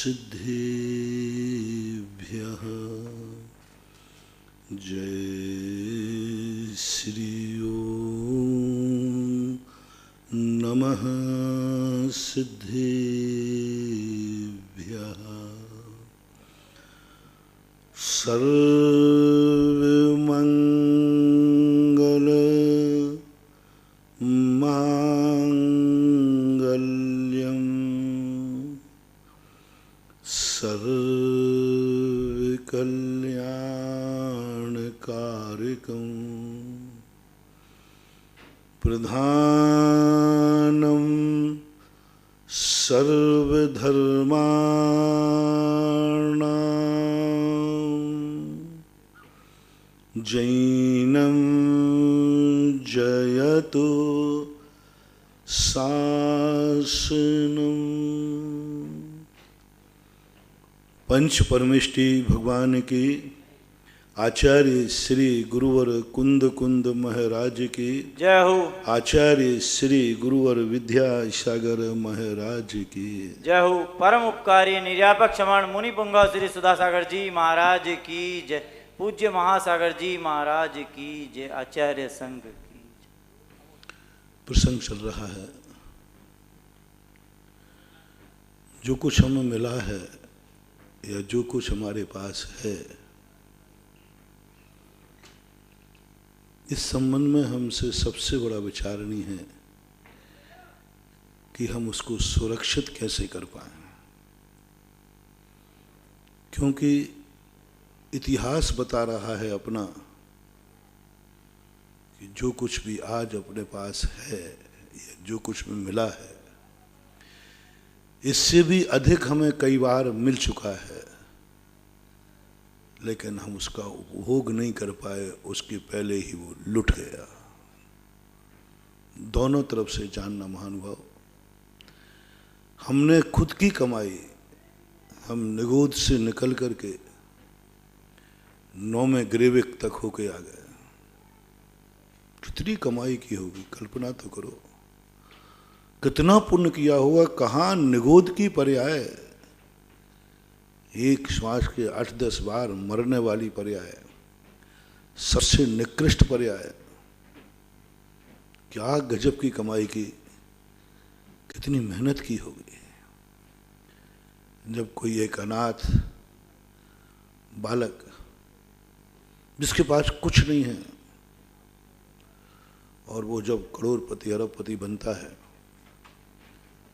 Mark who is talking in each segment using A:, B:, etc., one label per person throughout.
A: सिद्धेभ्यः जय श्री ओम नमः सिद्धेभ्यः सर्वमंगल मांगल्यम सर्वकल्याणकारिकम् प्रधानं सर्वधर्माणां जैनं जयतु शासनम्। पंच परमेष्टि भगवान की, आचार्य श्री गुरुवर कुंद कुंद महाराज की
B: जय हो।
A: आचार्य श्री गुरुवर विद्यासागर महाराज की
B: जय हो। परम उपकारी निर्यापक क्षमण मुनि पुंगा श्री सुधासागर जी महाराज की जय। पूज्य महासागर जी महाराज की जय। आचार्य संघ की जय।
A: प्रसंग चल रहा है। जो कुछ हमें मिला है या जो कुछ हमारे पास है, इस संबंध में हमसे सबसे बड़ा विचारणीय है कि हम उसको सुरक्षित कैसे कर पाएं। क्योंकि इतिहास बता रहा है अपना कि जो कुछ भी आज अपने पास है या जो कुछ भी मिला है, इससे भी अधिक हमें कई बार मिल चुका है, लेकिन हम उसका उपभोग नहीं कर पाए, उसके पहले ही वो लुट गया। दोनों तरफ से जानना महानुभाव। हमने खुद की कमाई, हम निगोद से निकल करके 9वें ग्रेविक तक होके आ गए। कितनी कमाई की होगी, कल्पना तो करो। कितना पुण्य किया होगा। कहाँ निगोद की पर्याय, एक श्वास के 8-10 बार मरने वाली पर्याय, सबसे निकृष्ट पर्याय। क्या गजब की कमाई की, कितनी मेहनत की होगी। जब कोई एक अनाथ बालक जिसके पास कुछ नहीं है और वो जब करोड़पति अरबपति बनता है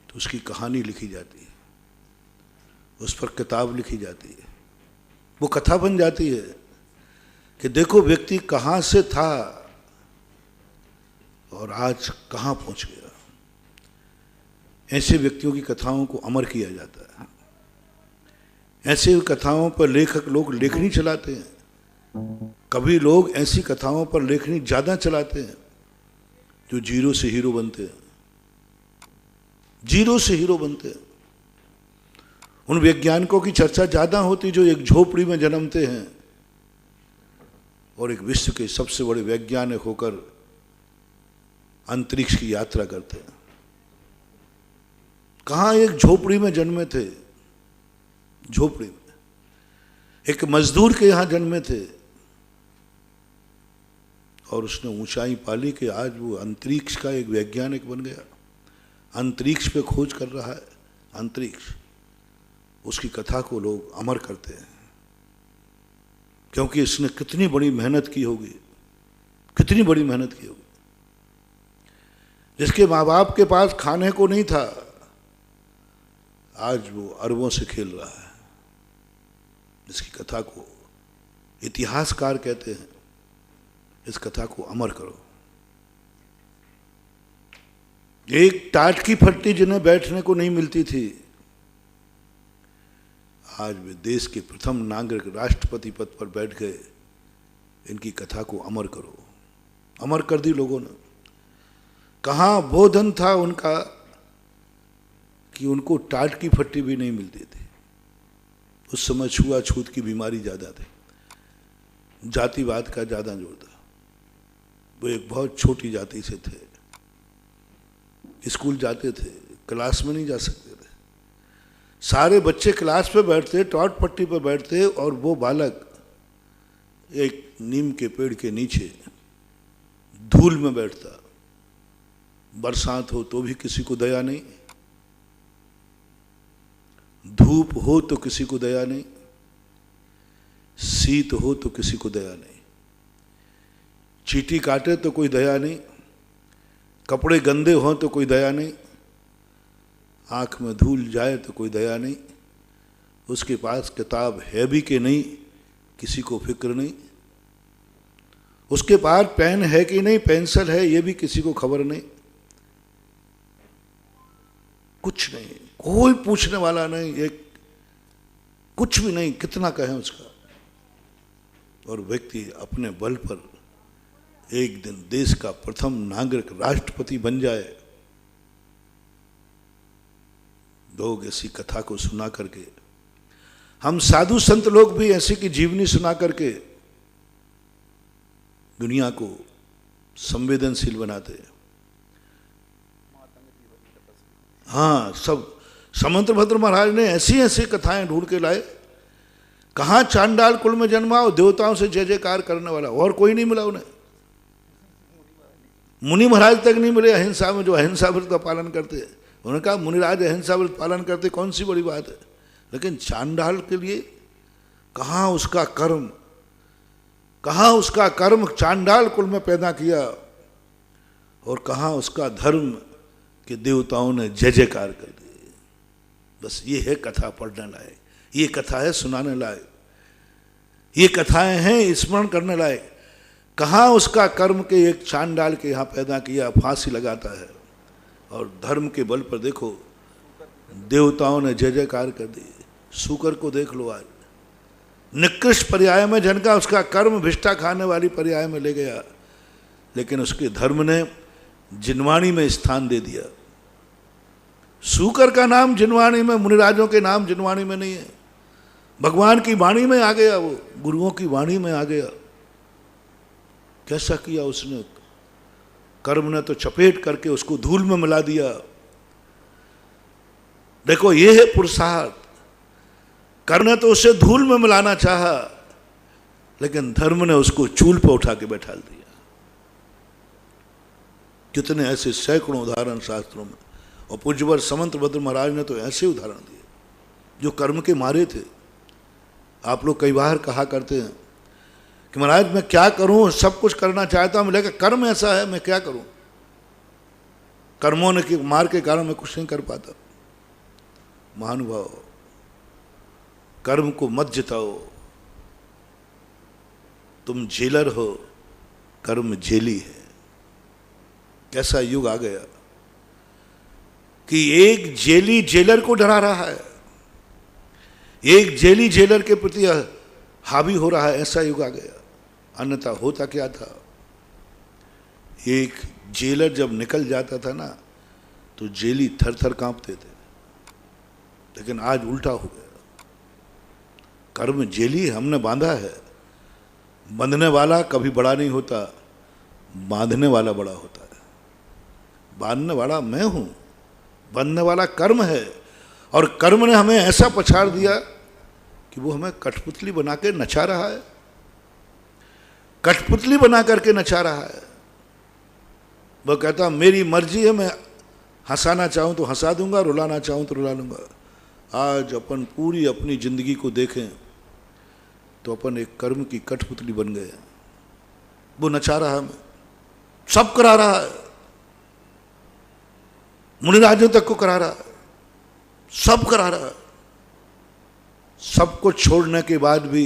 A: तो उसकी कहानी लिखी जाती है, उस पर किताब लिखी जाती है। वो कथा बन जाती है कि देखो व्यक्ति कहाँ से था और आज कहाँ पहुँच गया। ऐसे व्यक्तियों की कथाओं को अमर किया जाता है। ऐसे कथाओं पर लेखक लोग लेखनी चलाते हैं। कभी लोग ऐसी कथाओं पर लेखनी ज़्यादा चलाते हैं जो जीरो से हीरो बनते हैं। जीरो से हीरो बनते हैं। उन वैज्ञानिकों की चर्चा ज़्यादा होती जो एक झोपड़ी में जन्मते हैं और एक विश्व के सबसे बड़े वैज्ञानिक होकर अंतरिक्ष की यात्रा करते हैं। कहाँ एक झोपड़ी में जन्मे थे, झोपड़ी में एक मजदूर के यहाँ जन्मे थे और उसने ऊंचाई पाली कि आज वो अंतरिक्ष का एक वैज्ञानिक बन गया। अंतरिक्ष पे खोज कर रहा है। अंतरिक्ष, उसकी कथा को लोग अमर करते हैं क्योंकि इसने कितनी बड़ी मेहनत की होगी, कितनी बड़ी मेहनत की होगी। जिसके माँ बाप के पास खाने को नहीं था, आज वो अरबों से खेल रहा है। इसकी कथा को इतिहासकार कहते हैं, इस कथा को अमर करो। एक टाट की फट्टी जिन्हें बैठने को नहीं मिलती थी, आज वे देश के प्रथम नागरिक राष्ट्रपति पद पर बैठ गए। इनकी कथा को अमर करो। अमर कर दी लोगों ने। कहाँ बोधन था उनका कि उनको टाट की फट्टी भी नहीं मिलती थी। उस समय छुआछूत की बीमारी ज़्यादा थी, जातिवाद का ज़्यादा जोर था। वो एक बहुत छोटी जाति से थे, स्कूल जाते थे, क्लास में नहीं जा सकते थे। सारे बच्चे क्लास पे बैठते, टॉट पट्टी पे बैठते, और वो बालक एक नीम के पेड़ के नीचे धूल में बैठता। बरसात हो तो भी किसी को दया नहीं, धूप हो तो किसी को दया नहीं, शीत हो तो किसी को दया नहीं, चींटी काटे तो कोई दया नहीं, कपड़े गंदे हों तो कोई दया नहीं, आंख में धूल जाए तो कोई दया नहीं, उसके पास किताब है भी कि नहीं किसी को फिक्र नहीं, उसके पास पेन है कि नहीं, पेंसिल है ये भी किसी को खबर नहीं, कुछ नहीं, कोई पूछने वाला नहीं, एक कुछ भी नहीं, कितना कहें उसका। और व्यक्ति अपने बल पर एक दिन देश का प्रथम नागरिक राष्ट्रपति बन जाए। लोग ऐसी कथा को सुना करके, हम साधु संत लोग भी ऐसी की जीवनी सुना करके दुनिया को संवेदनशील बनाते हैं। हाँ, सब समंतभद्र महाराज ने ऐसी ऐसी कथाएं ढूंढ के लाए। कहाँ चांडाल कुल में जन्मा और देवताओं से जय जयकार करने वाला, और कोई नहीं मिला उन्हें। मुनि महाराज तक नहीं मिले अहिंसा में, जो अहिंसा व्रत का पालन करते हैं। उन्होंने कहा मुनिराज अहिंसा व्रत पालन करते, कौन सी बड़ी बात है। लेकिन चांडाल के लिए कहाँ उसका कर्म, कहाँ उसका कर्म चांडाल कुल में पैदा किया, और कहाँ उसका धर्म कि देवताओं ने जय जयकार कर दिए। बस ये है कथा पढ़ने लायक, ये कथा है सुनाने लायक, ये कथाएं हैं स्मरण करने लायक। कहाँ उसका कर्म के एक चांडाल के यहाँ पैदा किया, फांसी लगाता है, और धर्म के बल पर देखो देवताओं ने जय जयकार कर दी। सूकर को देख लो, आज निकृष्ट पर्याय में जनका उसका कर्म भिष्टा खाने वाली पर्याय में ले गया, लेकिन उसके धर्म ने जिनवाणी में स्थान दे दिया। सूकर का नाम जिनवाणी में, मुनिराजों के नाम जिनवाणी में नहीं है। भगवान की वाणी में आ गया, वो गुरुओं की वाणी में आ गया। कैसा किया उसने, कर्म ने तो चपेट करके उसको धूल में मिला दिया। देखो ये है पुरुषार्थ। कर्म ने तो उसे धूल में मिलाना चाहा, लेकिन धर्म ने उसको चूल पर उठा के बैठा दिया। कितने ऐसे सैकड़ों उदाहरण शास्त्रों में, और पूज्यवर समंतभद्र महाराज ने तो ऐसे उदाहरण दिए जो कर्म के मारे थे। आप लोग कई बार कहा करते हैं कि महाराज मैं क्या करूं, सब कुछ करना चाहता हूं, लेकिन कर्म ऐसा है, मैं क्या करूं। कर्मों ने मार के कारण मैं कुछ नहीं कर पाता। महानुभाव, कर्म को मत जिताओ। तुम जेलर हो, कर्म जेली है। कैसा युग आ गया कि एक जेली जेलर को डरा रहा है, एक जेली जेलर के प्रति हावी हो रहा है। ऐसा युग आ गया। अन्यथा होता क्या था, एक जेलर जब निकल जाता था ना, तो जेली थर थर कांपते थे। लेकिन आज उल्टा हो गया। कर्म जेली हमने बांधा है। बंधने वाला कभी बड़ा नहीं होता, बांधने वाला बड़ा होता है। बांधने वाला मैं हूं, बंधने वाला कर्म है। और कर्म ने हमें ऐसा पछाड़ दिया कि वो हमें कठपुतली बना के नचा रहा है, कठपुतली बना करके नचा रहा है। वो कहता मेरी मर्जी है, मैं हंसाना चाहूं तो हंसा दूंगा, रुलाना चाहूं तो रुला लूंगा। आज अपन पूरी अपनी जिंदगी को देखें तो अपन एक कर्म की कठपुतली बन गए। वो नचा रहा है हमें, सब करा रहा है, मुनिराजों तक को करा रहा है, सब करा रहा है। सब कुछ छोड़ने के बाद भी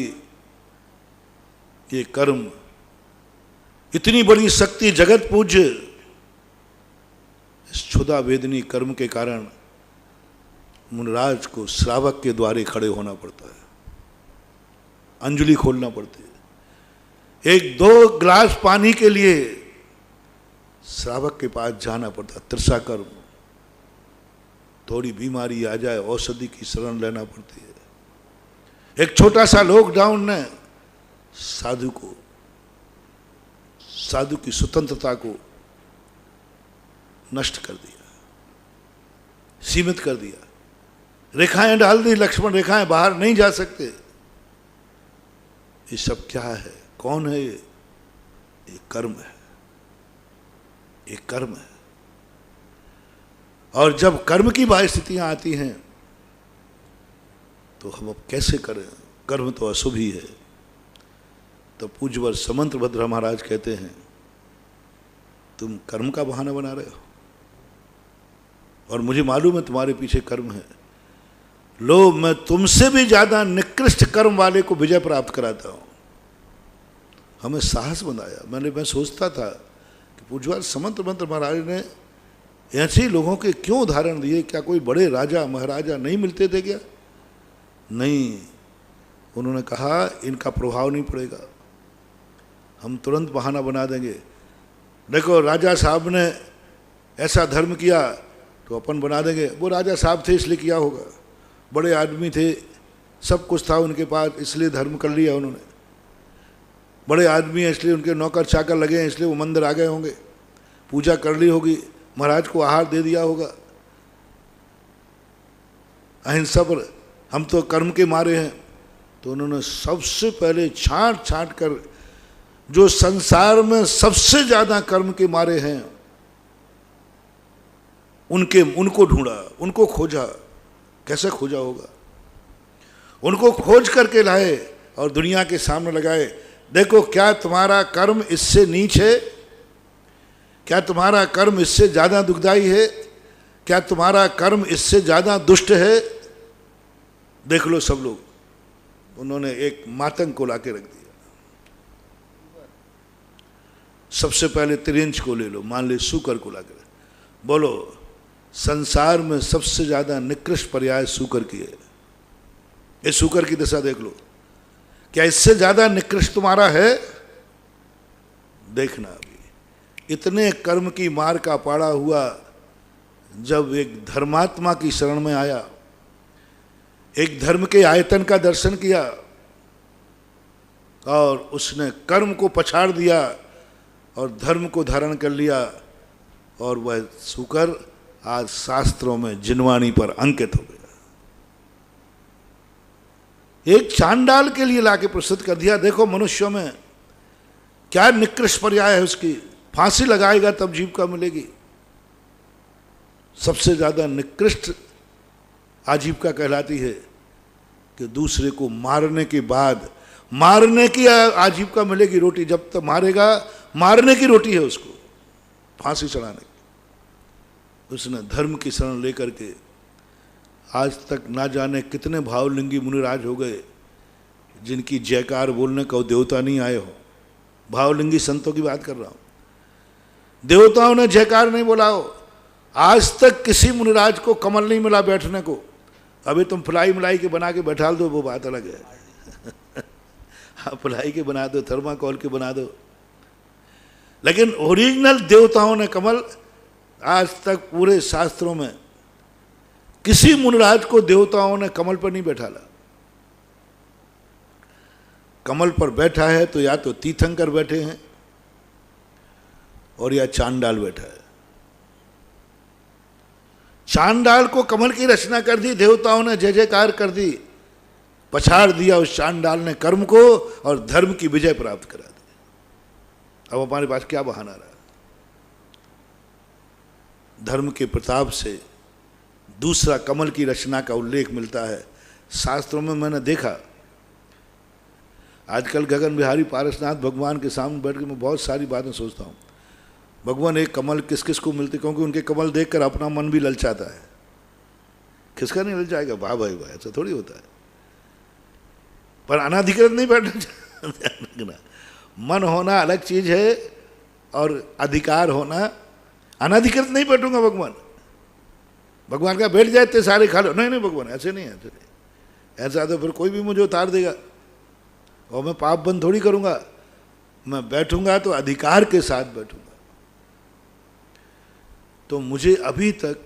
A: ये कर्म, इतनी बड़ी शक्ति जगत पूज्य, इस क्षुधा वेदनी कर्म के कारण मुनिराज को श्रावक के द्वारे खड़े होना पड़ता है, अंजलि खोलना पड़ती है। एक दो गिलास पानी के लिए श्रावक के पास जाना पड़ता है। तृषा कर्म, थोड़ी बीमारी आ जाए औषधि की शरण लेना पड़ती है। एक छोटा सा लॉकडाउन ने साधु को, साधु की स्वतंत्रता को नष्ट कर दिया, सीमित कर दिया। रेखाएं डाल दी, लक्ष्मण रेखाएं, बाहर नहीं जा सकते। ये सब क्या है, कौन है ये कर्म है, ये कर्म है। और जब कर्म की स्थितियां आती हैं तो हम अब कैसे करें, कर्म तो अशुभ ही है। तो पूज्यवर समंत भद्र महाराज कहते हैं, तुम कर्म का बहाना बना रहे हो और मुझे मालूम है तुम्हारे पीछे कर्म है। लो, मैं तुमसे भी ज्यादा निकृष्ट कर्म वाले को विजय प्राप्त कराता हूं। हमें साहस बनाया। मैं सोचता था कि पूज्यवर समंत भद्र महाराज ने ऐसे ही लोगों के क्यों उदाहरण दिए, क्या कोई बड़े राजा महाराजा नहीं मिलते थे क्या? नहीं, उन्होंने कहा इनका प्रभाव नहीं पड़ेगा, हम तुरंत बहाना बना देंगे। देखो, राजा साहब ने ऐसा धर्म किया तो अपन बना देंगे, वो राजा साहब थे इसलिए किया होगा, बड़े आदमी थे, सब कुछ था उनके पास इसलिए धर्म कर लिया उन्होंने, बड़े आदमी हैं इसलिए उनके नौकर चाकर लगे हैं इसलिए वो मंदिर आ गए होंगे, पूजा कर ली होगी, महाराज को आहार दे दिया होगा। अहिंसा पर हम तो कर्म के मारे हैं। तो उन्होंने सबसे पहले छांट छांट कर जो संसार में सबसे ज्यादा कर्म के मारे हैं उनको ढूंढा, उनको खोजा। कैसे खोजा होगा? उनको खोज करके लाए और दुनिया के सामने लगाए। देखो, क्या तुम्हारा कर्म इससे नीच है? क्या तुम्हारा कर्म इससे ज्यादा दुखदाई है? क्या तुम्हारा कर्म इससे ज्यादा दुष्ट है? देख लो सब लोग। उन्होंने एक मातंग को लाके रख दिया। सबसे पहले त्रियंच को ले लो, मान ले सूकर को लाके, बोलो संसार में सबसे ज्यादा निकृष्ट पर्याय सूकर की है। ये सूकर की दशा देख लो, क्या इससे ज्यादा निकृष्ट तुम्हारा है? देखना, अभी इतने कर्म की मार का पाड़ा हुआ, जब एक धर्मात्मा की शरण में आया, एक धर्म के आयतन का दर्शन किया और उसने कर्म को पछाड़ दिया और धर्म को धारण कर लिया, और वह सूकर आज शास्त्रों में जिनवानी पर अंकित हो गया। एक चांडाल के लिए लाके प्रस्तुत कर दिया। देखो मनुष्यों में क्या निकृष्ट पर्याय है उसकी, फांसी लगाएगा तब जीविका मिलेगी। सबसे ज्यादा निकृष्ट आजीविका कहलाती है कि दूसरे को मारने के बाद, मारने की आजीविका मिलेगी, रोटी जब तक मारेगा मारने की रोटी है उसको, फांसी चढ़ाने की। उसने धर्म की शरण लेकर के आज तक ना जाने कितने भावलिंगी मुनिराज हो गए जिनकी जयकार बोलने का देवता नहीं आए हो। भावलिंगी संतों की बात कर रहा हूं। देवताओं ने जयकार नहीं बोला हो। आज तक किसी मुनिराज को कमल नहीं मिला बैठने को। अभी तुम फलाई मलाई के बना के बैठा दो, वो बात अलग है। हाँ, फलाई के बना दो, थर्माकोल के बना दो, लेकिन ओरिजिनल देवताओं ने कमल, आज तक पूरे शास्त्रों में किसी मुनिराज को देवताओं ने कमल पर नहीं बैठाला। कमल पर बैठा है तो या तो तीर्थंकर बैठे हैं और या चांडाल बैठा है। चांडाल को कमल की रचना कर दी, देवताओं ने जय जयकार कर दी, पछाड़ दिया उस चांडाल ने कर्म को और धर्म की विजय प्राप्त करा दी। अब हमारे पास क्या बहाना रहा? धर्म के प्रताप से दूसरा कमल की रचना का उल्लेख मिलता है शास्त्रों में। मैंने देखा आजकल गगन बिहारी पारसनाथ भगवान के सामने बैठ के मैं बहुत सारी बातें सोचता हूँ। भगवान एक कमल किस किस को मिलती, क्योंकि उनके कमल देखकर अपना मन भी ललचाता है। किसका नहीं ललचाएगा? वाह भाई वाह, ऐसा थोड़ी होता है। पर अनाधिकृत नहीं बैठना। मन होना अलग चीज है और अधिकार होना। अनाधिकृत नहीं बैठूंगा भगवान। भगवान का बैठ जाते सारे खा लो, नहीं नहीं भगवान ऐसे नहीं, ऐसे नहीं। ऐसा तो फिर कोई भी मुझे उतार देगा और मैं पाप बंद थोड़ी करूंगा। मैं बैठूंगा तो अधिकार के साथ बैठूंगा। तो मुझे अभी तक,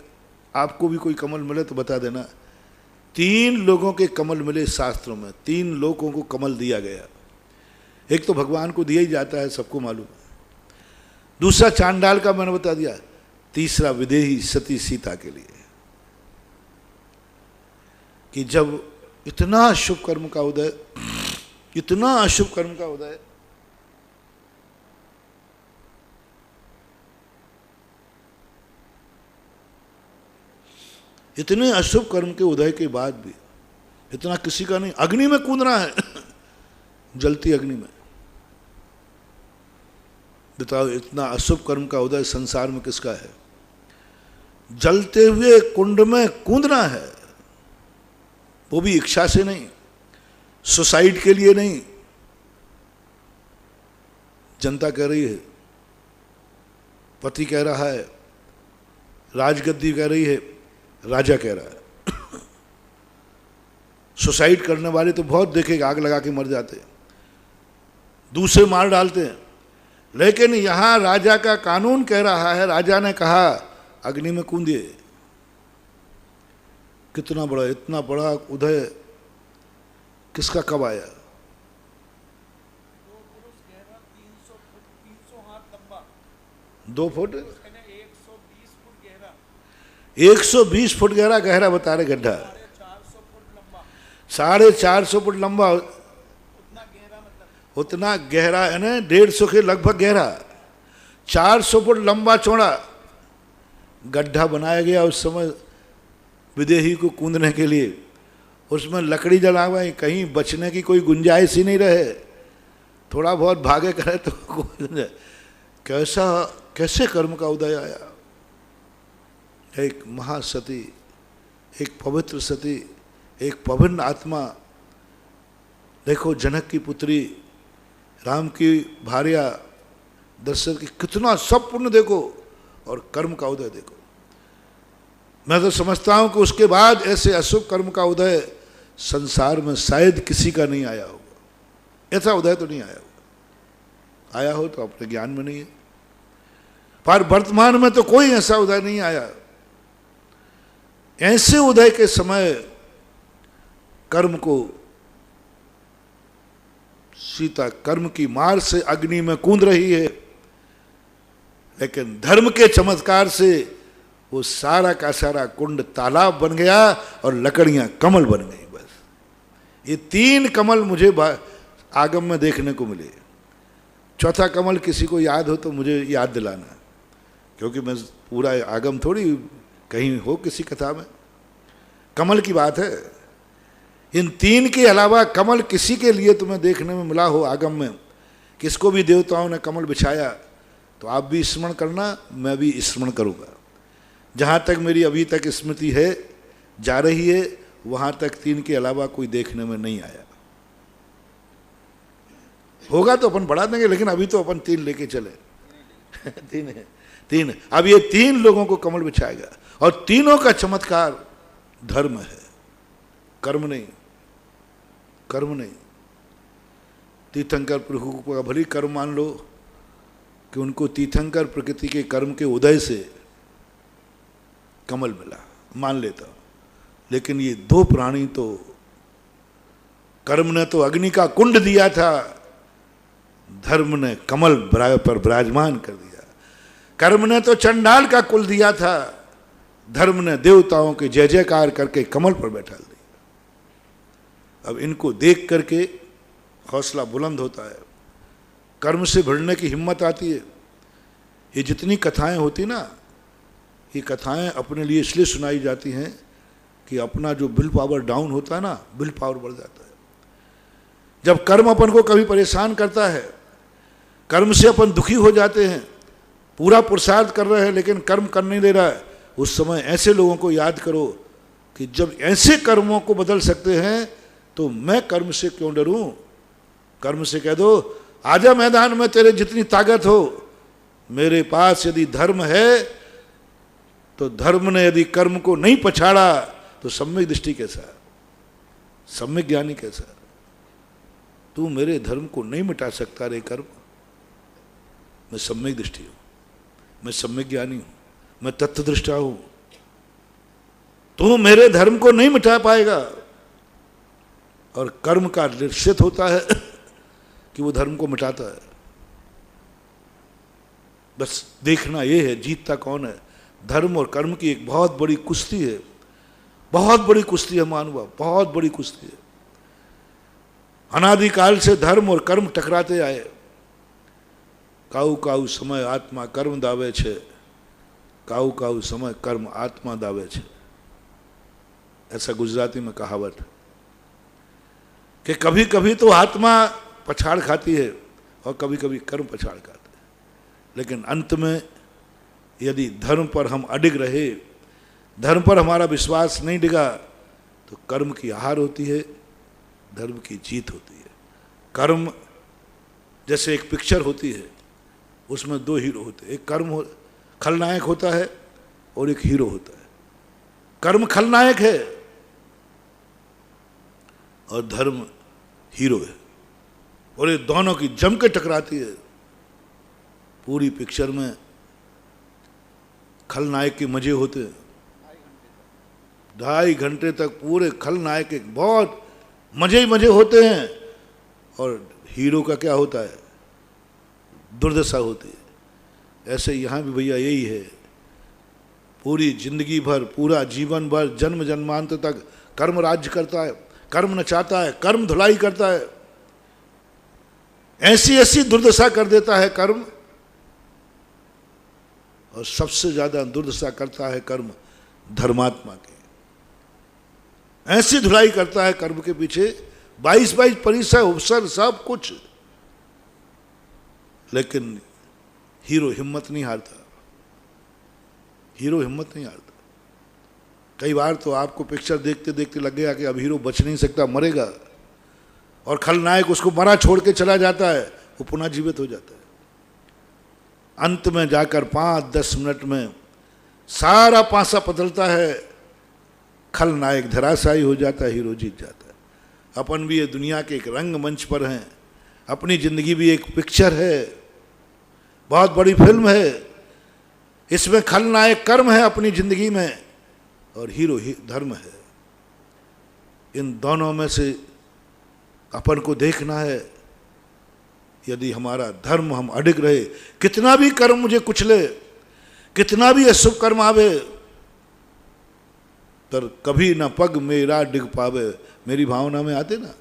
A: आपको भी कोई कमल मिले तो बता देना, 3 लोगों के कमल मिले शास्त्रों में। 3 लोगों को कमल दिया गया। एक तो भगवान को दिया ही जाता है, सबको मालूम है। दूसरा चांडाल का मैंने बता दिया। तीसरा विदेही सती सीता के लिए। कि जब इतना अशुभ कर्म का उदय, इतना अशुभ कर्म का उदय, इतने अशुभ कर्म के उदय के बाद भी इतना किसी का नहीं, अग्नि में कूदना है जलती अग्नि में। बताओ इतना अशुभ कर्म का उदय संसार में किसका है? जलते हुए कुंड में कूदना है, वो भी इच्छा से नहीं, सुसाइड के लिए नहीं। जनता कह रही है, पति कह रहा है, राजगद्दी कह रही है, राजा कह रहा है। सुसाइड करने वाले तो बहुत देखे, आग लगा के मर जाते हैं, दूसरे मार डालते हैं, लेकिन यहां राजा का कानून कह रहा है, राजा ने कहा अग्नि में कूदिए। कितना बड़ा, इतना बड़ा उदय किसका कब आया? 2 फुट 120 फुट गहरा बता रहे गड्ढा, 450 फुट लंबा, उतना गहरा है ना, 150 के लगभग गहरा, 400 फुट लंबा चौड़ा गड्ढा बनाया गया उस समय विदेही को कूदने के लिए। उसमें लकड़ी जला हुआ है, कहीं बचने की कोई गुंजाइश ही नहीं रहे, थोड़ा बहुत भागे करे तो कैसा, कैसे कर्म का उदय आया। एक महासती, एक पवित्र सती, एक पवित्र आत्मा, देखो जनक की पुत्री, राम की भार्या, दशरथ की, कितना सब पुण्य देखो और कर्म का उदय देखो। मैं तो समझता हूं कि उसके बाद ऐसे अशुभ कर्म का उदय संसार में शायद किसी का नहीं आया होगा। ऐसा उदय तो नहीं आया होगा, आया हो तो अपने ज्ञान में नहीं है, पर वर्तमान में तो कोई ऐसा उदय नहीं आया। ऐसे उदय के समय कर्म को, सीता कर्म की मार से अग्नि में कूद रही है, लेकिन धर्म के चमत्कार से वो सारा का सारा कुंड तालाब बन गया और लकड़ियां कमल बन गई। बस ये 3 कमल मुझे आगम में देखने को मिले। चौथा कमल किसी को याद हो तो मुझे याद दिलाना, क्योंकि मैं पूरा आगम थोड़ी कहीं हो किसी कथा में, कमल की बात है। इन 3 के अलावा कमल किसी के लिए तुम्हें देखने में मिला हो आगम में, किसको भी देवताओं ने कमल बिछाया, तो आप भी स्मरण करना, मैं भी स्मरण करूँगा। जहाँ तक मेरी अभी तक स्मृति है, जा रही है, वहाँ तक 3 के अलावा कोई देखने में नहीं आया। होगा तो अपन बढ़ा देंगे, लेकिन अभी तो अपन 3 लेके चले। 3 है, 3। अब ये 3 लोगों को कमल बिछाएगा और तीनों का चमत्कार धर्म है, कर्म नहीं, कर्म नहीं। तीर्थंकर प्रभु को भली कर्म मान लो कि उनको तीर्थंकर प्रकृति के कर्म के उदय से कमल मिला, मान लेता, लेकिन ये 2 प्राणी तो, कर्म ने तो अग्नि का कुंड दिया था, धर्म ने कमल पर विराजमान कर दिया। कर्म ने तो चंडाल का कुल दिया था, धर्म ने देवताओं के जय जयकार करके कमल पर बैठा दिया। अब इनको देख करके हौसला बुलंद होता है, कर्म से भिड़ने की हिम्मत आती है। ये जितनी कथाएं होती ना, ये कथाएं अपने लिए इसलिए सुनाई जाती हैं कि अपना जो विल पावर डाउन होता है ना, विल पावर बढ़ जाता है। जब कर्म अपन को कभी परेशान करता है, कर्म से अपन दुखी हो जाते हैं, पूरा पुरुषार्थ कर रहे हैं लेकिन कर्म कर नहीं दे रहा है, उस समय ऐसे लोगों को याद करो कि जब ऐसे कर्मों को बदल सकते हैं तो मैं कर्म से क्यों डरूं। कर्म से कह दो, आजा मैदान में, तेरे जितनी ताकत हो, मेरे पास यदि धर्म है तो धर्म ने यदि कर्म को नहीं पछाड़ा तो सम्यक दृष्टि कैसा, सम्यक ज्ञानी कैसा। तू मेरे धर्म को नहीं मिटा सकता रे कर्म। मैं सम्यक दृष्टि हूं, मैं सम्यक ज्ञानी हूं, मैं तत्वदृष्टा हूं। तू मेरे धर्म को नहीं मिटा पाएगा। और कर्म का निश्चित होता है कि वो धर्म को मिटाता है। बस देखना ये है जीतता कौन है। धर्म और कर्म की एक बहुत बड़ी कुश्ती है बहुत बड़ी कुश्ती है मानवा, बहुत बड़ी कुश्ती है। अनादिकाल से धर्म और कर्म टकराते आए। काऊ काऊ समय आत्मा कर्म दावे छे, काऊ काऊ समय कर्म आत्मा दावे छे, ऐसा गुजराती में कहावत है कि कभी कभी तो आत्मा पछाड़ खाती है और कभी कभी कर्म पछाड़ खाते हैं, लेकिन अंत में यदि धर्म पर हम अडिग रहे, धर्म पर हमारा विश्वास नहीं डिगा, तो कर्म की हार होती है, धर्म की जीत होती है। कर्म जैसे एक पिक्चर होती है, उसमें दो हीरो होते हैं, एक खलनायक होता है और एक हीरो होता है। कर्म खलनायक है और धर्म हीरो है, और ये दोनों की जम के टकराती है। पूरी पिक्चर में खलनायक के मजे होते हैं, 2.5 घंटे तक पूरे खलनायक के बहुत मजे ही मजे होते हैं, और हीरो का क्या होता है, दुर्दशा होती है। ऐसे यहाँ भी भैया यही है, पूरी जिंदगी भर, पूरा जीवन भर, जन्म जन्मांत तक कर्म राज्य करता है, कर्म नचाता है, कर्म धुलाई करता है। ऐसी ऐसी दुर्दशा कर देता है कर्म, और सबसे ज्यादा दुर्दशा करता है कर्म धर्मात्मा के। ऐसी धुलाई करता है कर्म के पीछे, 22 परिसर उपसर सब कुछ, लेकिन हीरो हिम्मत नहीं हारता, हीरो हिम्मत नहीं हारता। कई बार तो आपको पिक्चर देखते देखते लग गया कि अब हीरो बच नहीं सकता, मरेगा, और खलनायक उसको मरा छोड़ के चला जाता है, वो पुनः जीवित हो जाता है। अंत में जाकर 5-10 मिनट में सारा पासा बदलता है, खलनायक धराशायी हो जाता है, हीरो जीत जाता है। अपन भी ये दुनिया के एक रंगमंच पर हैं, अपनी जिंदगी भी एक पिक्चर है, बहुत बड़ी फिल्म है। इसमें खलनायक कर्म है अपनी जिंदगी में, और हीरो ही धर्म है। इन दोनों में से अपन को देखना है। यदि हमारा धर्म हम अडिग रहे, कितना भी कर्म मुझे कुचले, कितना भी अशुभ कर्म आवे, तर कभी न पग मेरा डिग पावे, मेरी भावना में आते ना,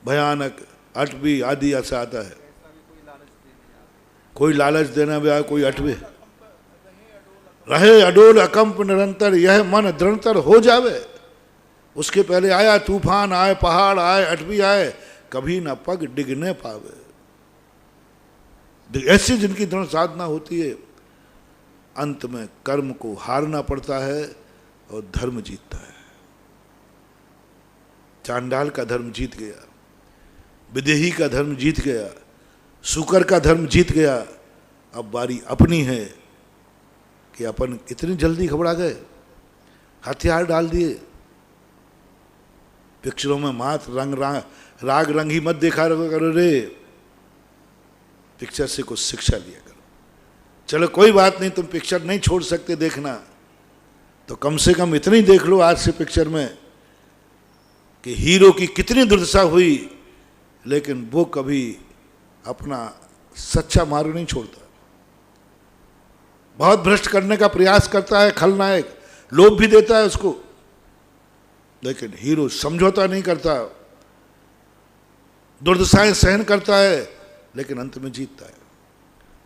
A: भयानक अटवी आदि ऐसा आता है। कोई लालच देना भी आए, कोई अटवे रहे अडोल अकंप निरंतर, यह मन दृढ़तर हो जावे। उसके पहले आया तूफान, आए पहाड़, आए अटवी आए, कभी ना पग डिगने पावे। ऐसी जिनकी दृढ़ साधना होती है, अंत में कर्म को हारना पड़ता है और धर्म जीतता है। चांडाल का धर्म जीत गया, विदेही का धर्म जीत गया, शुकर का धर्म जीत गया। अब बारी अपनी है कि अपन इतनी जल्दी घबरा गए, हथियार डाल दिए। पिक्चरों में मात्र राग रंग ही मत देखा करो रे, पिक्चर से कुछ शिक्षा लिया करो। चलो कोई बात नहीं, तुम पिक्चर नहीं छोड़ सकते देखना, तो कम से कम इतनी देख लो आज से पिक्चर में कि हीरो की कितनी दुर्दशा हुई, लेकिन वो कभी अपना सच्चा मार्ग नहीं छोड़ता। बहुत भ्रष्ट करने का प्रयास करता है खलनायक, लोभ भी देता है उसको, लेकिन हीरो समझौता नहीं करता, दुर्दशाएं सहन करता है, लेकिन अंत में जीतता है।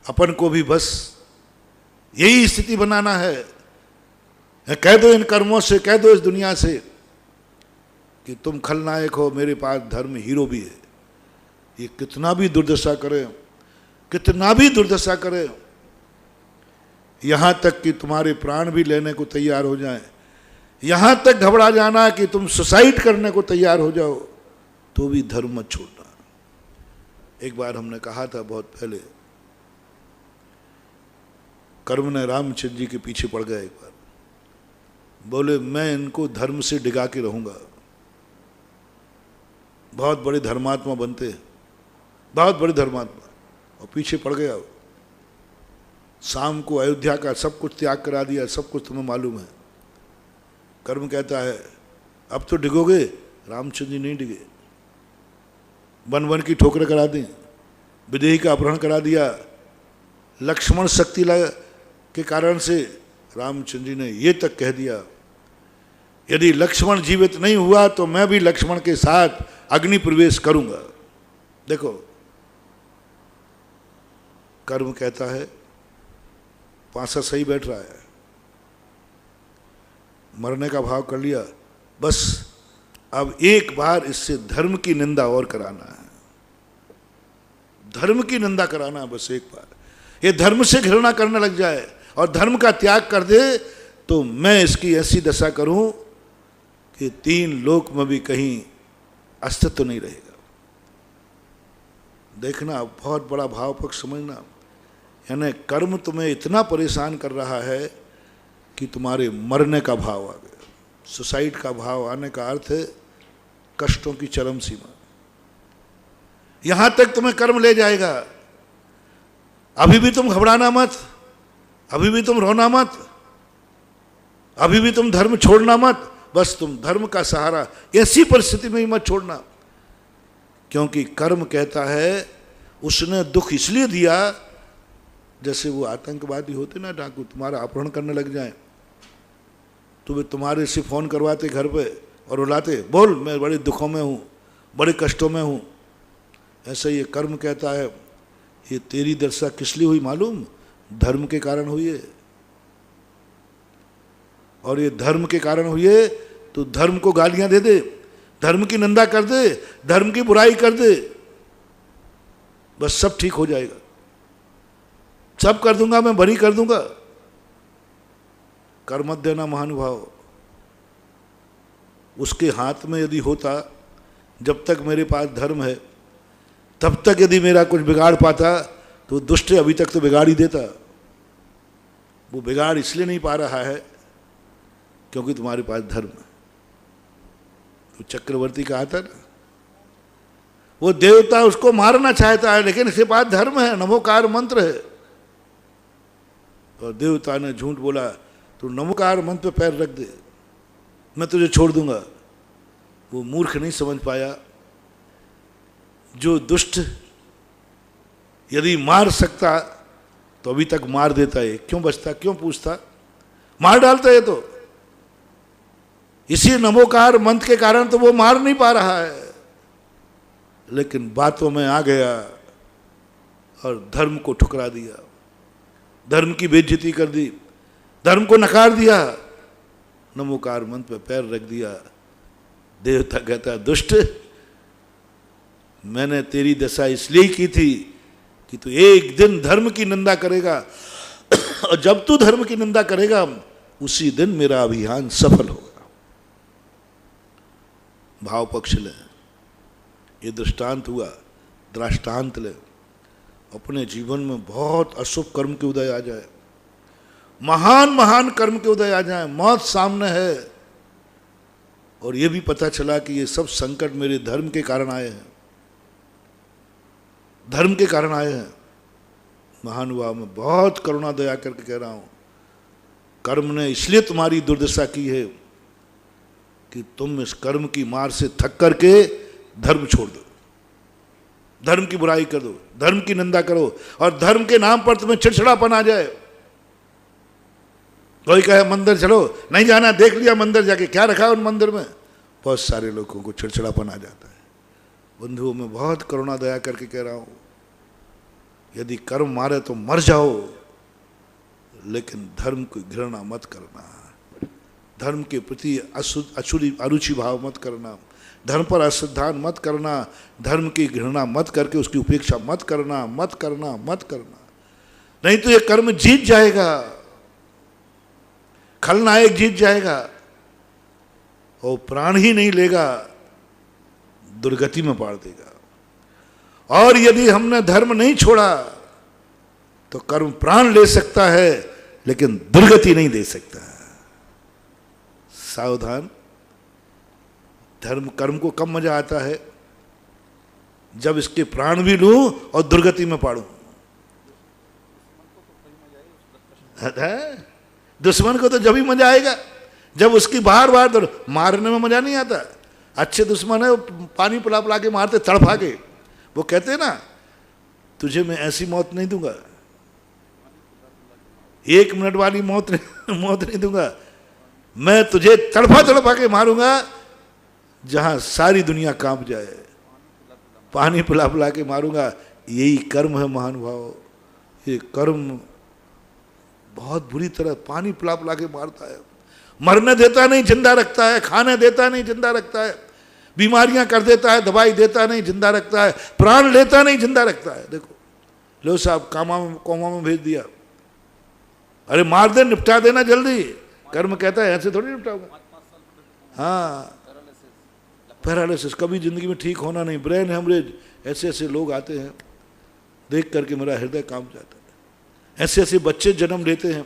A: अपन को भी बस यही स्थिति बनाना है। कह दो इन कर्मों से, कह दो इस दुनिया से कि तुम खलनायक हो, मेरे पास धर्म हीरो भी है। ये कितना भी दुर्दशा करे, कितना भी दुर्दशा करे, यहां तक कि तुम्हारे प्राण भी लेने को तैयार हो जाए, यहां तक घबरा जाना कि तुम सुसाइड करने को तैयार हो जाओ, तो भी धर्म मत छोड़ना। एक बार हमने कहा था बहुत पहले, कर्म ने रामचंद्र जी के पीछे पड़ गया। एक बार बोले मैं इनको धर्म से डिगा के रहूंगा, बहुत बड़े धर्मात्मा बनते हैं, बहुत बड़े धर्मात्मा, और पीछे पड़ गया। शाम को अयोध्या का सब कुछ त्याग करा दिया, सब कुछ तुम्हें मालूम है। कर्म कहता है अब तो डिगोगे, रामचंद्र जी नहीं डिगे, वन वन की ठोकरें करा दी, विदेही का अपहरण करा दिया। लक्ष्मण शक्ति के कारण से रामचंद्र जी ने ये तक कह दिया यदि लक्ष्मण जीवित नहीं हुआ तो मैं भी लक्ष्मण के साथ अग्नि प्रवेश करूंगा। देखो, कर्म कहता है, पांसा सही बैठ रहा है, मरने का भाव कर लिया, बस अब एक बार इससे धर्म की निंदा और कराना है, धर्म की निंदा कराना है बस एक बार। ये धर्म से घृणा करने लग जाए और धर्म का त्याग कर दे तो मैं इसकी ऐसी दशा करूं कि 3 लोक में भी कहीं अस्तित्व नहीं रहेगा। देखना, बहुत बड़ा भाव पक्ष समझना। यानी कर्म तुम्हें इतना परेशान कर रहा है कि तुम्हारे मरने का भाव आ गया। सुसाइड का भाव आने का अर्थ है कष्टों की चरम सीमा। यहां तक तुम्हें कर्म ले जाएगा। अभी भी तुम घबराना मत, अभी भी तुम रोना मत, अभी भी तुम धर्म छोड़ना मत। बस तुम धर्म का सहारा ऐसी परिस्थिति में ही मत छोड़ना, क्योंकि कर्म कहता है उसने दुख इसलिए दिया, जैसे वो आतंकवादी होते ना डाकू, तुम्हारा अपहरण करने लग जाए तो वे तुम्हारे से फोन करवाते घर पे और रुलाते, बोल मैं बड़े दुखों में हूँ, बड़े कष्टों में हूँ। ऐसा ये कर्म कहता है, ये तेरी दशा किस लिए हुई मालूम? धर्म के कारण हुई है। और ये धर्म के कारण हुई है तो धर्म को गालियां दे दे, धर्म की निंदा कर दे, धर्म की बुराई कर दे, बस सब ठीक हो जाएगा, सब कर दूंगा, मैं भरी कर दूंगा। कर मत देना महानुभाव। उसके हाथ में यदि होता, जब तक मेरे पास धर्म है तब तक यदि मेरा कुछ बिगाड़ पाता तो दुष्ट अभी तक तो बिगाड़ ही देता। वो बिगाड़ इसलिए नहीं पा रहा है क्योंकि तुम्हारे पास धर्म है। तो चक्रवर्ती कहा था ना, वो देवता उसको मारना चाहता है लेकिन इसके पास धर्म है, नमोकार मंत्र है। और देवता ने झूठ बोला, तू नमोकार मंत्र पे पैर रख दे, मैं तुझे छोड़ दूंगा। वो मूर्ख नहीं समझ पाया, जो दुष्ट यदि मार सकता तो अभी तक मार देता है, क्यों बचता, क्यों पूछता, मार डालता है। तो इसी नमोकार मंत्र के कारण तो वो मार नहीं पा रहा है, लेकिन बातों में आ गया और धर्म को ठुकरा दिया, धर्म की बेइज्जती कर दी, धर्म को नकार दिया, नमोकार मंत्र पे पैर रख दिया। देवता कहता, दुष्ट, मैंने तेरी दशा इसलिए की थी कि तू एक दिन धर्म की निंदा करेगा, और जब तू धर्म की निंदा करेगा उसी दिन मेरा अभियान सफल होगा। भाव पक्ष ले, ये दृष्टांत हुआ, दृष्टांत ले। अपने जीवन में बहुत अशुभ कर्म के उदय आ जाए, महान महान कर्म के उदय आ जाए, मौत सामने है और ये भी पता चला कि ये सब संकट मेरे धर्म के कारण आए हैं, धर्म के कारण आए हैं। महानुभाव में बहुत करुणा दया करके कह रहा हूं, कर्म ने इसलिए तुम्हारी दुर्दशा की है कि तुम इस कर्म की मार से थक करके धर्म छोड़ दो, धर्म की बुराई कर दो, धर्म की निंदा करो और धर्म के नाम पर तुम्हें चिड़चिड़ापन आ जाए। कोई कहे मंदिर चलो, नहीं जाना, देख लिया मंदिर जाके क्या रखा उन मंदिर में, बहुत सारे लोगों को चिड़चिड़ापन आ जाता है। बंधुओं में बहुत करुणा दया करके कह रहा हूं, यदि कर्म मारे तो मर जाओ, लेकिन धर्म की घृणा मत करना, धर्म के प्रति अरुचि भाव मत करना, धर्म पर अश्रद्धान मत करना, धर्म की घृणा मत करके उसकी उपेक्षा मत करना, मत करना, मत करना। नहीं तो ये कर्म जीत जाएगा, खलनायक जीत जाएगा और प्राण ही नहीं लेगा, दुर्गति में पाड़ देगा। और यदि हमने धर्म नहीं छोड़ा तो कर्म प्राण ले सकता है लेकिन दुर्गति नहीं दे सकता। सावधान। धर्म कर्म को कम मजा आता है जब इसके प्राण भी लूं और दुर्गति में पाड़ूं। दुश्मन को तो जब ही मजा आएगा जब उसकी बार बार मारने में मजा नहीं आता। अच्छे दुश्मन है, पानी पिला पिला के मारते, तड़फा के, वो कहते ना तुझे मैं ऐसी मौत नहीं दूंगा, 1 मिनट वाली मौत नहीं दूंगा, मैं तुझे तड़फा तड़फा के मारूंगा जहां सारी दुनिया कांप जाए, पानी पिला पिला के मारूंगा। यही कर्म है महानुभाव। ये कर्म बहुत बुरी तरह पानी पिला पिला के मारता है। मरने देता नहीं, जिंदा रखता है। खाने देता नहीं, जिंदा रखता है। बीमारियां कर देता है, दवाई देता नहीं, जिंदा रखता है। प्राण लेता नहीं, जिंदा रखता है। देखो लो साहब, कोमा में भेज दिया। अरे मार दे, निपटा देना जल्दी। कर्म कहता है ऐसे थोड़ी निपटाऊंगा। हाँ, पैरालिसिस, कभी जिंदगी में ठीक होना नहीं, ब्रेन हेमरेज, ऐसे ऐसे लोग आते हैं, देख करके मेरा हृदय कांप जाता है। ऐसे ऐसे बच्चे जन्म लेते हैं,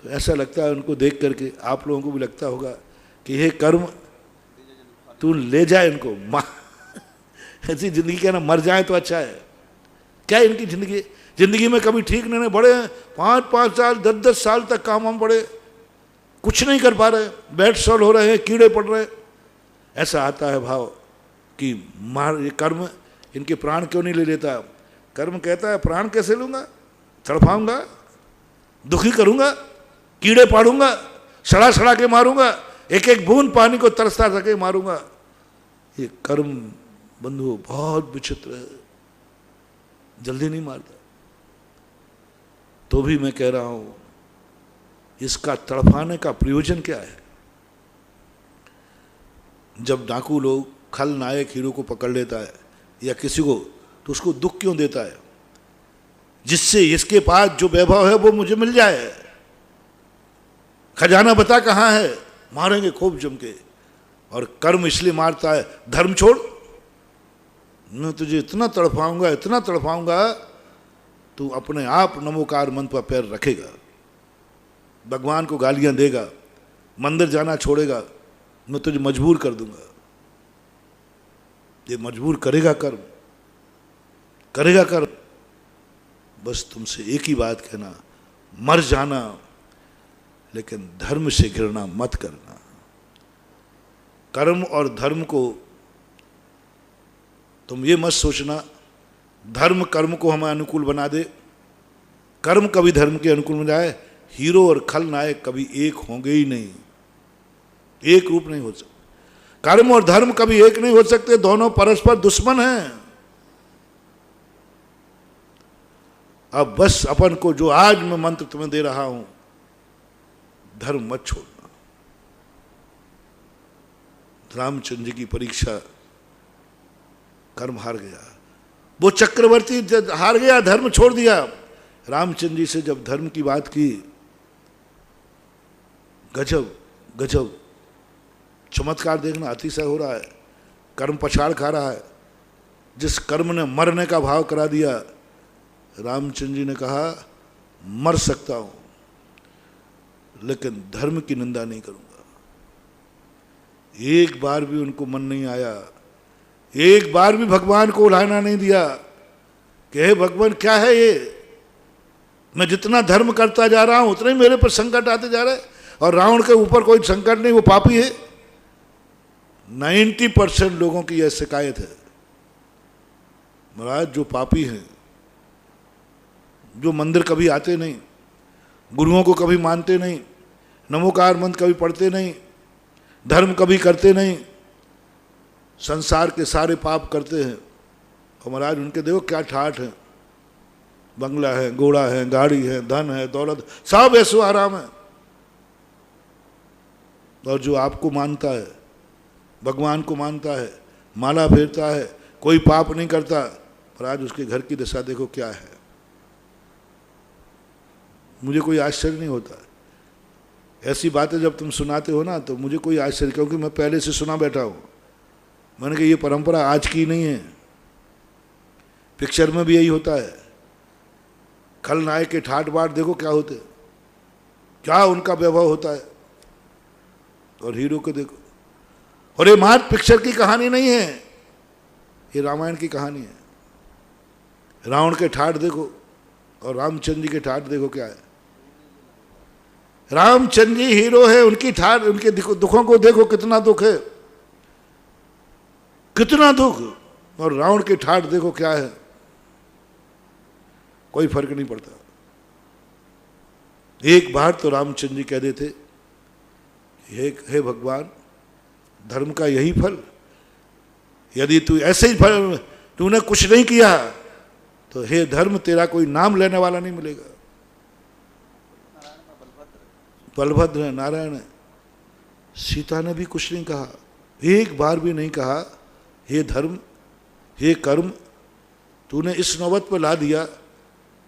A: तो ऐसा लगता है उनको देख करके, आप लोगों को भी लगता होगा कि हे कर्म तू ले जाए इनको, ऐसी जिंदगी क्या ना, मर जाए तो अच्छा है। क्या इनकी जिंदगी में कभी ठीक नहीं, बड़े 5-5 साल 10-10 साल तक काम हम पड़े, कुछ नहीं कर पा रहे, बेड सॉल हो रहे हैं, कीड़े पड़ रहे। ऐसा आता है भाव कि मार, ये कर्म इनके प्राण क्यों नहीं ले लेता। कर्म कहता है प्राण कैसे लूंगा, तड़फाऊंगा, दुखी करूंगा, कीड़े पाड़ूंगा, सड़ा सड़ा के मारूंगा, एक एक बूंद पानी को तरसता सके मारूंगा। ये कर्म बंधु बहुत विचित्र है, जल्दी नहीं मारता। तो भी मैं कह रहा हूं, इसका तड़फाने का प्रयोजन क्या है। जब डाकू लोग खलनायक हीरो को पकड़ लेता है या किसी को, तो उसको दुख क्यों देता है, जिससे इसके पास जो वैभव है वो मुझे मिल जाए। खजाना बता कहाँ है, मारेंगे खूब जम के। और कर्म इसलिए मारता है, धर्म छोड़, मैं तुझे इतना तड़फाऊंगा, इतना तड़फाऊंगा, तू अपने आप नमोकार मंत्र पर पैर रखेगा, भगवान को गालियां देगा, मंदिर जाना छोड़ेगा, मैं तुझे मजबूर कर दूंगा। ये मजबूर करेगा कर्म, करेगा कर्म। बस तुमसे एक ही बात कहना, मर जाना, लेकिन धर्म से घृणा मत करना। कर्म और धर्म को तुम ये मत सोचना धर्म कर्म को हमें अनुकूल बना दे, कर्म कभी धर्म के अनुकूल बन जाए। हीरो और खलनायक कभी एक होंगे ही नहीं, एक रूप नहीं हो सकते। कर्म और धर्म कभी एक नहीं हो सकते, दोनों परस्पर दुश्मन हैं। अब बस अपन को जो आज मैं मंत्र तुम्हें दे रहा हूं, धर्म मत छोड़ना। रामचंद्र जी की परीक्षा, कर्म हार गया, वो चक्रवर्ती हार गया, धर्म छोड़ दिया। रामचंद्र जी से जब धर्म की बात की, गजब गजब चमत्कार देखना, अतिशय हो रहा है। कर्म पछाड़ खा रहा है। जिस कर्म ने मरने का भाव करा दिया, रामचंद्र जी ने कहा मर सकता हूं लेकिन धर्म की निंदा नहीं करूंगा। एक बार भी उनको मन नहीं आया, एक बार भी भगवान को उलाहना नहीं दिया कि हे भगवान क्या है ये, मैं जितना धर्म करता जा रहा हूं उतने ही मेरे पर संकट आते जा रहे हैं। और रावण के ऊपर कोई संकट नहीं, वो पापी है। 90% लोगों की यह शिकायत है, महाराज जो पापी हैं, जो मंदिर कभी आते नहीं, गुरुओं को कभी मानते नहीं, नमोकार मंत्र कभी पढ़ते नहीं, धर्म कभी करते नहीं, संसार के सारे पाप करते हैं। और महाराज उनके देखो क्या ठाठ है, बंगला है, घोड़ा है, गाड़ी है, धन है, दौलत, सब ऐसो आराम है। और जो आपको मानता है, भगवान को मानता है, माला फेरता है, कोई पाप नहीं करता, पर आज उसके घर की दशा देखो क्या है। मुझे कोई आश्चर्य नहीं होता ऐसी बातें जब तुम सुनाते हो ना, तो मुझे कोई आश्चर्य, क्योंकि मैं पहले से सुना बैठा हूं। मैंने कहा ये परंपरा आज की नहीं है, पिक्चर में भी यही होता है। खलनायक के ठाट बाट देखो क्या होते, क्या उनका वैभव होता है, और हीरो को देखो। और ये मात्र पिक्चर की कहानी नहीं है, ये रामायण की कहानी है। रावण के ठाट देखो और रामचंद्र जी के ठाट देखो क्या है। रामचंद्र जी हीरो है, उनकी ठाट, उनके दुखों को देखो कितना दुख है, कितना दुख। और रावण के ठाट देखो क्या है, कोई फर्क नहीं पड़ता। एक बार तो रामचंद्र जी कह देते हे भगवान, धर्म का यही फल? यदि तू ऐसे ही फल, तूने कुछ नहीं किया, तो हे धर्म तेरा कोई नाम लेने वाला नहीं मिलेगा। बलभद्र है, नारायण है। सीता ने भी कुछ नहीं कहा, एक बार भी नहीं कहा हे धर्म, हे कर्म, तूने इस नौबत पर ला दिया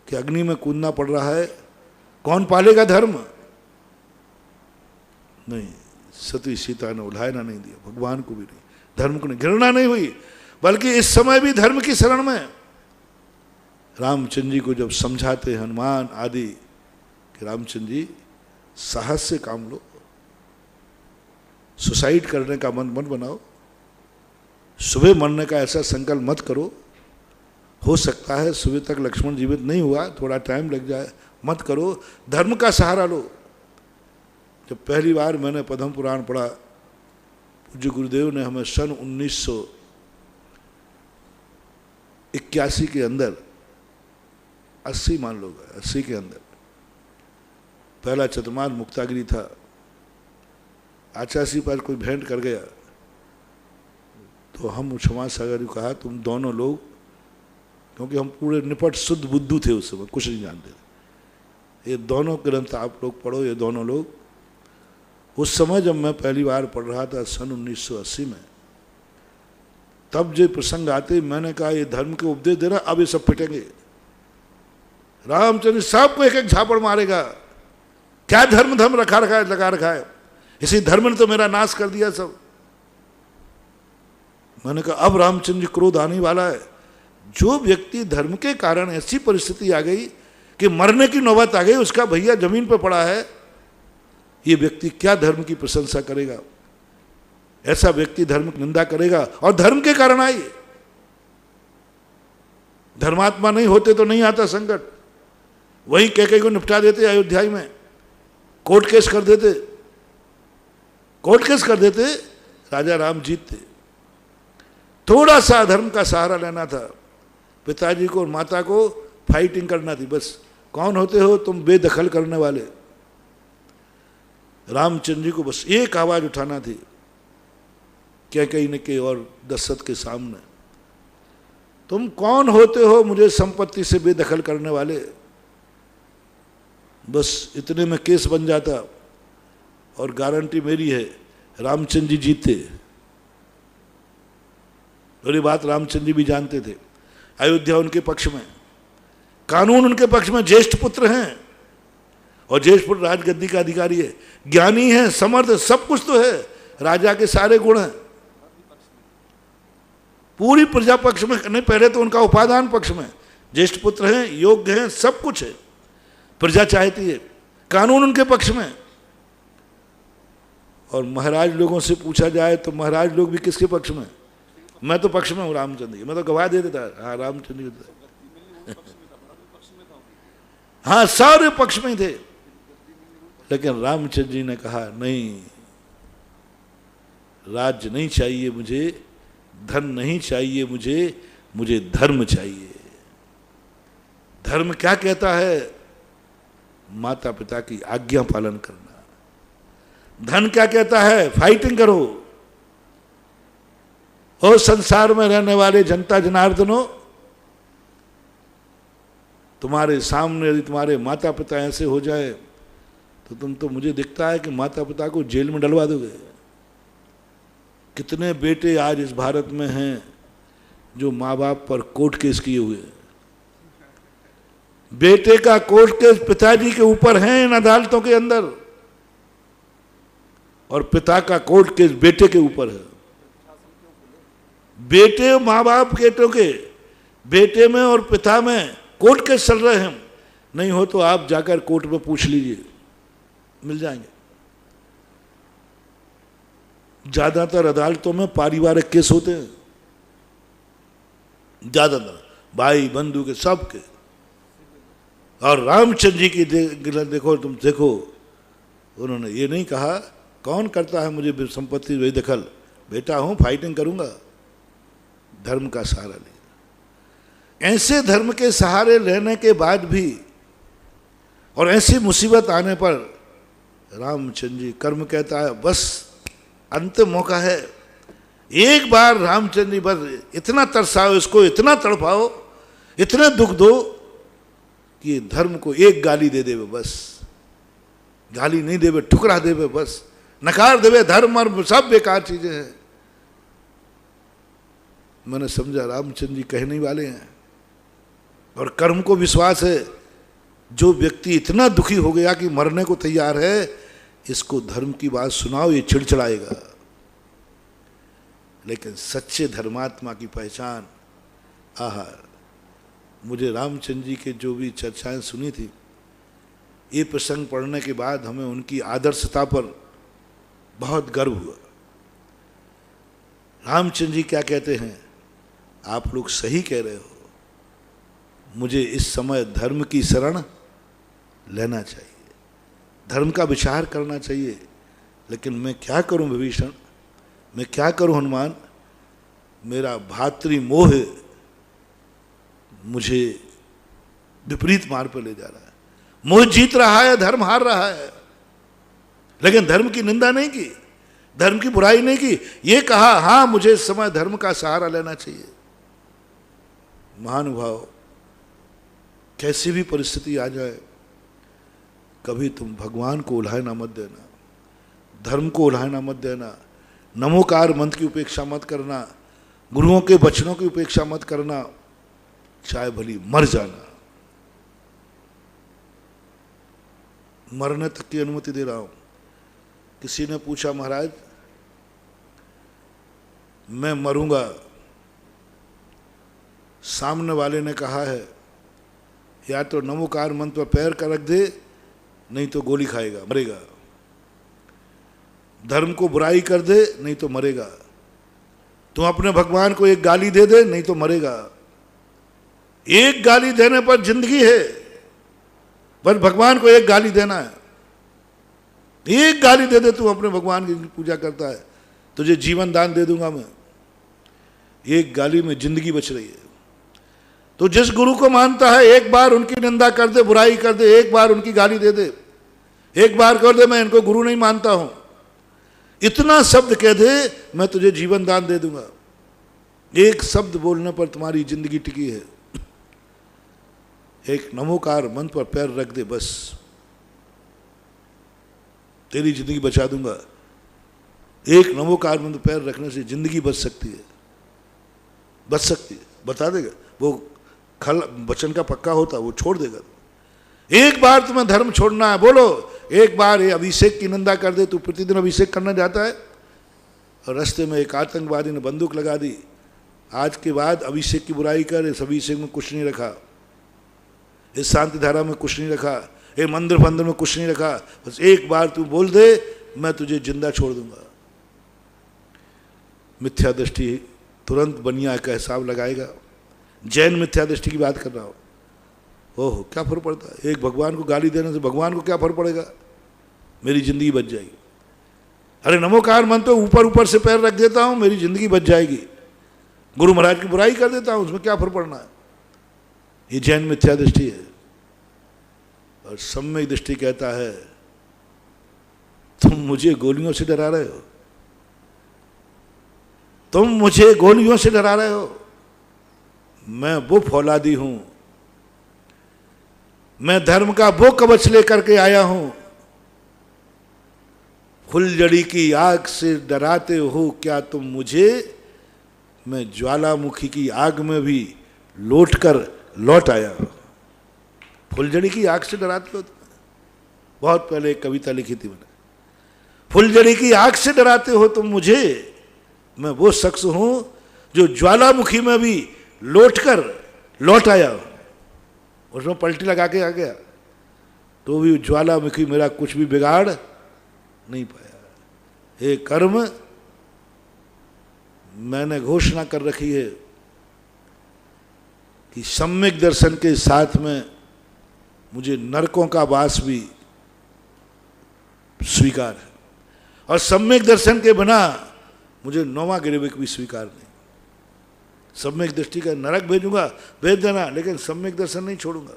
A: कि अग्नि में कूदना पड़ रहा है, कौन पालेगा धर्म? नहीं, सती सीता ने उल्हायना नहीं दिया, भगवान को भी नहीं, धर्म को नहीं, घृणा नहीं हुई, बल्कि इस समय भी धर्म की शरण में रामचंद्र जी को जब समझाते हनुमान आदि कि रामचंद्र जी साहस से काम लो, सुसाइड करने का मन मत बनाओ, सुबह मरने का ऐसा संकल्प मत करो, हो सकता है सुबह तक लक्ष्मण जीवित नहीं हुआ, थोड़ा टाइम लग जाए, मत करो, धर्म का सहारा लो। जब पहली बार मैंने पद्म पुराण पढ़ा, पूज्य गुरुदेव ने हमें सन 1981 के अंदर, 80 मान लो, 80 के अंदर पहला चतुर्मास मुक्तागिरी था। आचासी पर कोई भेंट कर गया तो हम क्षमा सागर को कहा, तुम दोनों लोग, क्योंकि हम पूरे निपट शुद्ध बुद्धू थे उस समय, कुछ नहीं जानते थे, ये दोनों ग्रंथ आप लोग पढ़ो, ये दोनों लोग। उस समय जब मैं पहली बार पढ़ रहा था सन 1980 में, तब जो प्रसंग आते, मैंने कहा ये धर्म के उपदेश दे रहा, अब ये सब पिटेंगे, रामचंद्र साहब को एक एक झापड़ मारेगा, क्या धर्म लगा रखा है, इसी धर्म ने तो मेरा नाश कर दिया सब। मैंने कहा अब रामचंद्र जी क्रोध आने वाला है। जो व्यक्ति धर्म के कारण ऐसी परिस्थिति आ गई कि मरने की नौबत आ गई, उसका भैया जमीन पर पड़ा है, ये व्यक्ति क्या धर्म की प्रशंसा करेगा? ऐसा व्यक्ति धर्म की निंदा करेगा, और धर्म के कारण आई। धर्मात्मा नहीं होते तो नहीं आता संकट। वहीं कैकेयी को निपटा देते अयोध्या में, कोर्ट केस कर देते, राजा राम जीतते। थोड़ा सा धर्म का सहारा लेना था, पिताजी को और माता को फाइटिंग करना थी बस। कौन होते हो तुम बेदखल करने वाले? रामचंद्र जी को बस एक आवाज उठाना थी, कैकेयी ने के और दशरथ के सामने, तुम कौन होते हो मुझे संपत्ति से बेदखल करने वाले? बस इतने में केस बन जाता, और गारंटी मेरी है रामचंद्र जी जीते। और ये बात रामचंद्र जी भी जानते थे। अयोध्या उनके पक्ष में, कानून उनके पक्ष में, ज्येष्ठ पुत्र हैं, और ज्येष्ठ पुत्र राजगद्दी का अधिकारी है, ज्ञानी है, समर्थ, सब कुछ तो है, राजा के सारे गुण हैं। पूरी प्रजा पक्ष में नहीं, पहले तो उनका उपादान पक्ष में, ज्येष्ठ पुत्र हैं, योग्य हैं, सब कुछ है, प्रजा चाहती है, कानून उनके पक्ष में। और महाराज लोगों से पूछा जाए तो महाराज लोग भी किसके पक्ष में? मैं तो पक्ष में हूँ रामचंद्र, मैं तो गवाह दे देता, हाँ रामचंद्र हाँ सारे पक्ष में थे। लेकिन रामचंद्र जी ने कहा नहीं, राज्य नहीं चाहिए मुझे, धन नहीं चाहिए मुझे धर्म चाहिए। धर्म क्या कहता है? माता पिता की आज्ञा पालन करना। धन क्या कहता है? फाइटिंग करो। और संसार में रहने वाले जनता जनार्दनों, तुम्हारे सामने यदि तुम्हारे माता पिता ऐसे हो जाए तो तुम तो, मुझे दिखता है कि माता पिता को जेल में डलवा दोगे। कितने बेटे आज इस भारत में हैं जो माँ बाप पर कोर्ट केस किए हुए हैं। बेटे का कोर्ट केस पिताजी के ऊपर है इन अदालतों के अंदर, और पिता का कोर्ट केस बेटे के ऊपर है। बेटे माँ बाप के बेटे में और पिता में कोर्ट केस चल रहे हैं। नहीं हो तो आप जाकर कोर्ट में पूछ लीजिए, मिल जाएंगे। ज्यादातर अदालतों में पारिवारिक केस होते हैं, ज्यादातर भाई बंधु के सबके। और रामचंद्र जी की देखो, तुम देखो, उन्होंने ये नहीं कहा कौन करता है मुझे संपत्ति बेदखल, बेटा हूं फाइटिंग करूंगा। धर्म का सहारा लिया। ऐसे धर्म के सहारे लेने के बाद भी, और ऐसी मुसीबत आने पर रामचंद्र जी कर्म कहता है बस अंतिम मौका है, एक बार रामचंद्र जी बस इतना तरसाओ इसको, इतना तड़पाओ, इतना दुख दो कि धर्म को एक गाली दे देवे, बस गाली नहीं देवे, ठुकरा देवे, बस नकार देवे, धर्म और सब बेकार चीजें हैं। मैंने समझा रामचंद्र जी कहने वाले हैं और कर्म को विश्वास है, जो व्यक्ति इतना दुखी हो गया कि मरने को तैयार है, इसको धर्म की बात सुनाओ, ये चिड़चिड़ाएगा। लेकिन सच्चे धर्मात्मा की पहचान, आहा, मुझे रामचंद्र जी के जो भी चर्चाएं सुनी थी, ये प्रसंग पढ़ने के बाद हमें उनकी आदर्शता पर बहुत गर्व हुआ। रामचंद्र जी क्या कहते हैं, आप लोग सही कह रहे हो, मुझे इस समय धर्म की शरण लेना चाहिए, धर्म का विचार करना चाहिए, लेकिन मैं क्या करूं विभीषण, मैं क्या करूं हनुमान, मेरा भातृ मोह मुझे विपरीत मार्ग पर ले जा रहा है, मोह जीत रहा है, धर्म हार रहा है। लेकिन धर्म की निंदा नहीं की, धर्म की बुराई नहीं की, ये कहा हाँ मुझे इस समय धर्म का सहारा लेना चाहिए। महानुभाव, कैसी भी परिस्थिति आ जाए, कभी तुम भगवान को उल्हाना मत देना, धर्म को उल्हाना मत देना, नमोकार मंत्र की उपेक्षा मत करना, गुरुओं के वचनों की उपेक्षा मत करना, चाहे भली मर जाना। मरने तक की अनुमति दे रहा हूं। किसी ने पूछा महाराज मैं मरूंगा, सामने वाले ने कहा है या तो नमोकार मंत्र पर पैर का रख दे, नहीं तो गोली खाएगा, मरेगा, धर्म को बुराई कर दे, नहीं तो मरेगा, तुम अपने भगवान को एक गाली दे दे, नहीं तो मरेगा। एक गाली देने पर जिंदगी है, बस भगवान को एक गाली देना है, एक गाली दे दे, तू अपने भगवान की पूजा करता है, तुझे जीवन दान दे दूंगा मैं। एक गाली में जिंदगी बच रही है। तो जिस गुरु को मानता है, एक बार उनकी निंदा कर दे, बुराई कर दे, एक बार उनकी गाली दे दे, एक बार कर दे मैं इनको गुरु नहीं मानता हूं, इतना शब्द कह दे मैं तुझे जीवन दान दे दूंगा। एक शब्द बोलने पर तुम्हारी जिंदगी टिकी है। एक नमोकार मंत्र पर पैर रख दे, बस तेरी जिंदगी बचा दूंगा। एक नमोकार मंत्र पैर रखने से जिंदगी बच सकती है, बच सकती है, बता देगा। वो खल वचन का पक्का होता, वो छोड़ देगा। एक बार तुम्हें धर्म छोड़ना है, बोलो एक बार ये अभिषेक की निंदा कर दे, तू प्रतिदिन अभिषेक करना जाता है और रास्ते में एक आतंकवादी ने बंदूक लगा दी, आज के बाद अभिषेक की बुराई कर, इस अभिषेक में कुछ नहीं रखा, इस शांति धारा में कुछ नहीं रखा, ये मंदिर फंदिर में कुछ नहीं रखा, बस एक बार तू बोल दे मैं तुझे जिंदा छोड़ दूंगा। मिथ्या दृष्टि तुरंत बनिया का हिसाब लगाएगा। जैन मिथ्या दृष्टि की बात कर रहा हो। ओहो क्या फर्क पड़ता है, एक भगवान को गाली देने से भगवान को क्या फर्क पड़ेगा, मेरी जिंदगी बच जाएगी। अरे नमोकार मंत्र तो ऊपर ऊपर से पैर रख देता हूं, मेरी जिंदगी बच जाएगी। गुरु महाराज की बुराई कर देता हूं, उसमें क्या फर्क पड़ना है। ये जैन मिथ्या दृष्टि है। और सम्यक दृष्टि कहता है तुम मुझे गोलियों से डरा रहे हो, तुम मुझे गोलियों से डरा रहे हो। मैं वो फौलादी हूं, मैं धर्म का वो कवच लेकर के आया हूं। फुलझड़ी की आग से डराते हो क्या तुम मुझे, मैं ज्वालामुखी की आग में भी लौट आया। फुलझड़ी की आग से डराते हो तुम। बहुत पहले एक कविता लिखी थी मैंने, फुलझड़ी की आग से डराते हो तुम मुझे, मैं वो शख्स हूं जो ज्वालामुखी में भी लौट आया। उसमें पलटी लगा के आ गया तो भी ज्वालामुखी मेरा कुछ भी बिगाड़ नहीं पाया। हे कर्म, मैंने घोषणा कर रखी है कि सम्यक दर्शन के साथ में मुझे नरकों का वास भी स्वीकार है और सम्यक दर्शन के बिना मुझे नौवां गिरविक भी स्वीकार नहीं। सम्यक दृष्टि का नरक भेजूंगा, भेज देना, लेकिन सम्यक दर्शन नहीं छोड़ूंगा।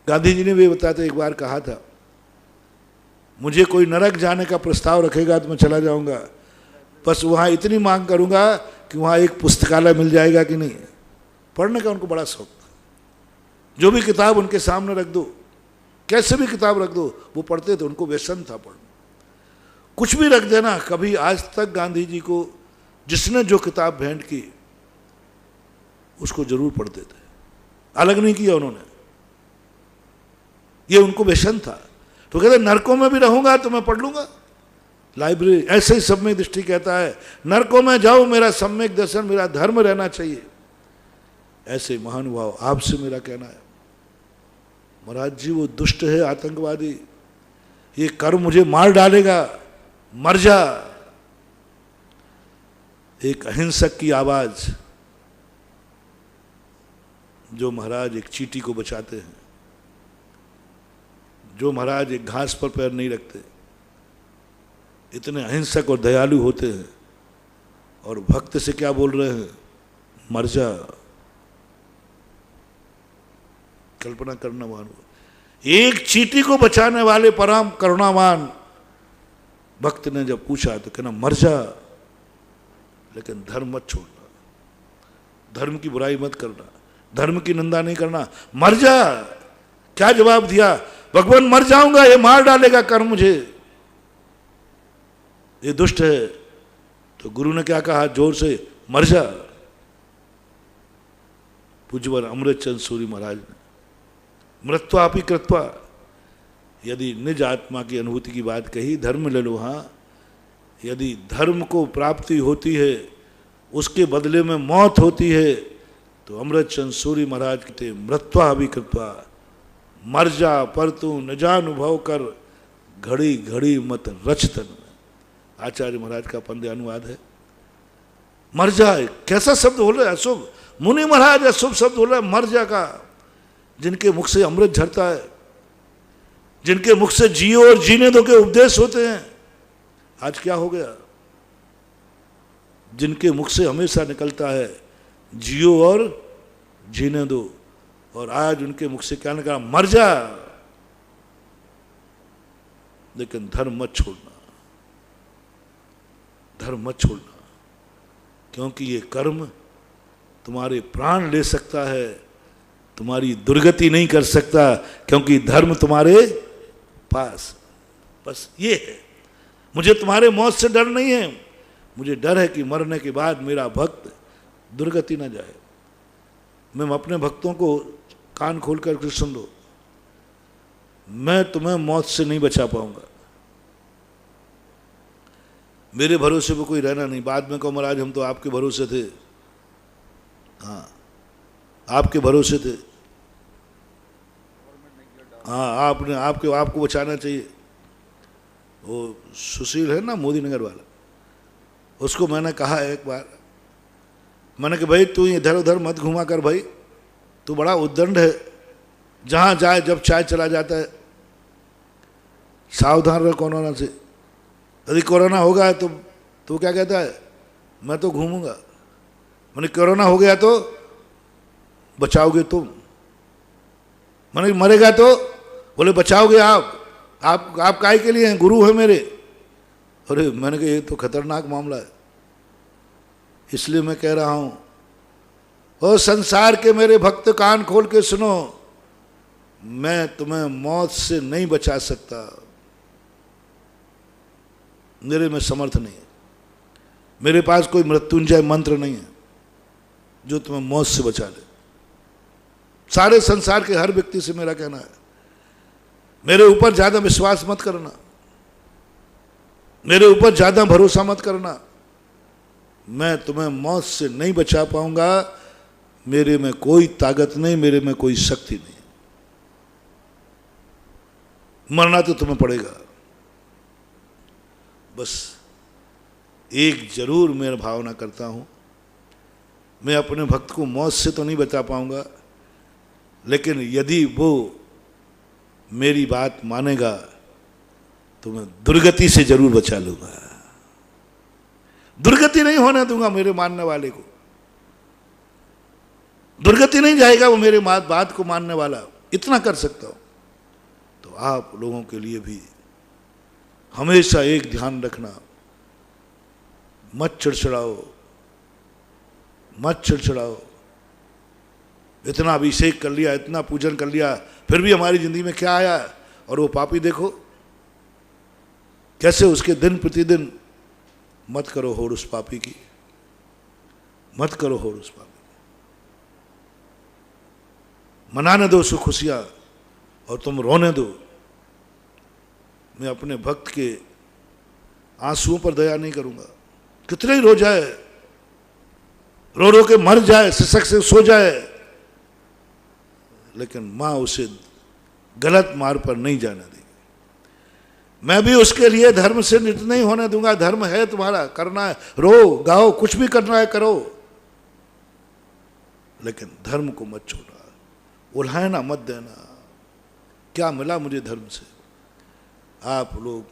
A: गांधी जी ने भी बताते एक बार कहा था, मुझे कोई नरक जाने का प्रस्ताव रखेगा तो मैं चला जाऊंगा, बस वहाँ इतनी मांग करूंगा कि वहाँ एक पुस्तकालय मिल जाएगा कि नहीं। पढ़ने का उनको बड़ा शौक था। जो भी किताब उनके सामने रख दो, कैसे भी किताब रख दो, वो पढ़ते थे, उनको व्यसन था पढ़ना। कुछ भी रख देना, कभी आज तक गांधी जी को जिसने जो किताब भेंट की उसको जरूर पढ़ते थे, अलग नहीं किया उन्होंने। ये उनको व्यसन था। तो कहते नरकों में भी रहूंगा तो मैं पढ़ लूंगा लाइब्रेरी। ऐसे ही सम्यक दृष्टि कहता है नरकों में जाऊं मेरा सम्यक दर्शन, मेरा धर्म रहना चाहिए। ऐसे महानुभाव आपसे मेरा कहना है, महाराज जी वो दुष्ट है, आतंकवादी, ये कर मुझे मार डालेगा, मर जा। एक अहिंसक की आवाज, जो महाराज एक चींटी को बचाते हैं, जो महाराज एक घास पर पैर नहीं रखते, इतने अहिंसक और दयालु होते हैं, और भक्त से क्या बोल रहे हैं, मर जा। कल्पना करना मानो। एक चींटी को बचाने वाले परम करुणावान भक्त ने जब पूछा तो कहना मर जा, लेकिन धर्म मत छोड़ना, धर्म की बुराई मत करना, धर्म की निंदा नहीं करना, मर जा। क्या जवाब दिया, भगवान मर जाऊंगा, ये मार डालेगा कर मुझे, ये दुष्ट है। तो गुरु ने क्या कहा जोर से, मर जा। पूज्यवर अमृतचंद सूरी महाराज ने मृत्वापि कृत्वा, यदि निज आत्मा की अनुभूति की बात कही, धर्म ले लो। हाँ, यदि धर्म को प्राप्ति होती है, उसके बदले में मौत होती है, तो अमृतचंद सूरी महाराज कहते मृत्वापि कृत्वा, मर जा पर तू निजानुभव कर, घड़ी घड़ी मत रचतन। आचार्य महाराज का पंद्य अनुवाद है। मर जाए, कैसा शब्द बोल रहे, अशुभ। मुनि महाराज अशुभ शब्द बोल रहे, मर जा का। जिनके मुख से अमृत झरता है, जिनके मुख से जियो और जीने दो के उपदेश होते हैं, आज क्या हो गया, जिनके मुख से हमेशा निकलता है जियो और जीने दो, और आज उनके मुख से क्या निकला, मर जा। लेकिन धर्म मत छोड़ना, धर्म मत छोड़ना, क्योंकि ये कर्म तुम्हारे प्राण ले सकता है, तुम्हारी दुर्गति नहीं कर सकता, क्योंकि धर्म तुम्हारे पास। बस ये है, मुझे तुम्हारे मौत से डर नहीं है, मुझे डर है कि मरने के बाद मेरा भक्त दुर्गति न जाए। मैं अपने भक्तों को कान खोल कर सुन लो, मैं तुम्हें मौत से नहीं बचा पाऊंगा, मेरे भरोसे पे कोई रहना नहीं। बाद में कहो महाराज हम तो आपके भरोसे थे। हाँ, आपके भरोसे थे। हाँ, आपने आपको बचाना चाहिए। वो सुशील है ना, मोदी नगर वाला, उसको मैंने कहा एक बार, मैंने कि भाई तू इधर उधर मत घुमा कर भाई, तू बड़ा उद्दंड है, जहाँ जाए जब चाय चला जाता है, सावधान रह कोरोना से। यदि कोरोना होगा तो क्या कहता है, मैं तो घूमूंगा। मैंने कोरोना हो गया तो बचाओगे तुम, मैंने मरेगा तो बोले बचाओगे आप काय के लिए हैं, गुरु है मेरे। अरे मैंने कहा ये तो खतरनाक मामला है, इसलिए मैं कह रहा हूं, ओ संसार के मेरे भक्त कान खोल के सुनो, मैं तुम्हें मौत से नहीं बचा सकता, मेरे में समर्थ नहीं है, मेरे पास कोई मृत्युंजय मंत्र नहीं है जो तुम्हें मौत से बचा ले। सारे संसार के हर व्यक्ति से मेरा कहना है, मेरे ऊपर ज्यादा विश्वास मत करना, मेरे ऊपर ज्यादा भरोसा मत करना, मैं तुम्हें मौत से नहीं बचा पाऊंगा, मेरे में कोई ताकत नहीं, मेरे में कोई शक्ति नहीं, मरना तो तुम्हें पड़ेगा। बस एक जरूर मैं भावना करता हूं, मैं अपने भक्त को मौत से तो नहीं बचा पाऊंगा, लेकिन यदि वो मेरी बात मानेगा तो मैं दुर्गति से जरूर बचा लूंगा। दुर्गति नहीं होने दूंगा मेरे मानने वाले को, दुर्गति नहीं जाएगा वो मेरे बात को मानने वाला, इतना कर सकता हूं। तो आप लोगों के लिए भी हमेशा एक ध्यान रखना, मत चिड़चिड़ाओ, मत चिड़चिड़ाओ। इतना अभिषेक कर लिया, इतना पूजन कर लिया, फिर भी हमारी जिंदगी में क्या आया? और वो पापी देखो कैसे उसके दिन प्रतिदिन। मत करो होड़ उस पापी की, मत करो होड़ उस पापी की। मनाने दो उसको खुशियां और तुम रोने दो। मैं अपने भक्त के आंसुओं पर दया नहीं करूंगा। कितने ही रो जाए, रो रो के मर जाए, सिसक से सो जाए, लेकिन मां उसे गलत मार्ग पर नहीं जाने देगी। मैं भी उसके लिए धर्म से नित नहीं होने दूंगा। धर्म है तुम्हारा, करना है, रो गाओ, कुछ भी करना है करो, लेकिन धर्म को मत छोड़ना, उल्हाना मत देना। क्या मिला मुझे धर्म से? आप लोग,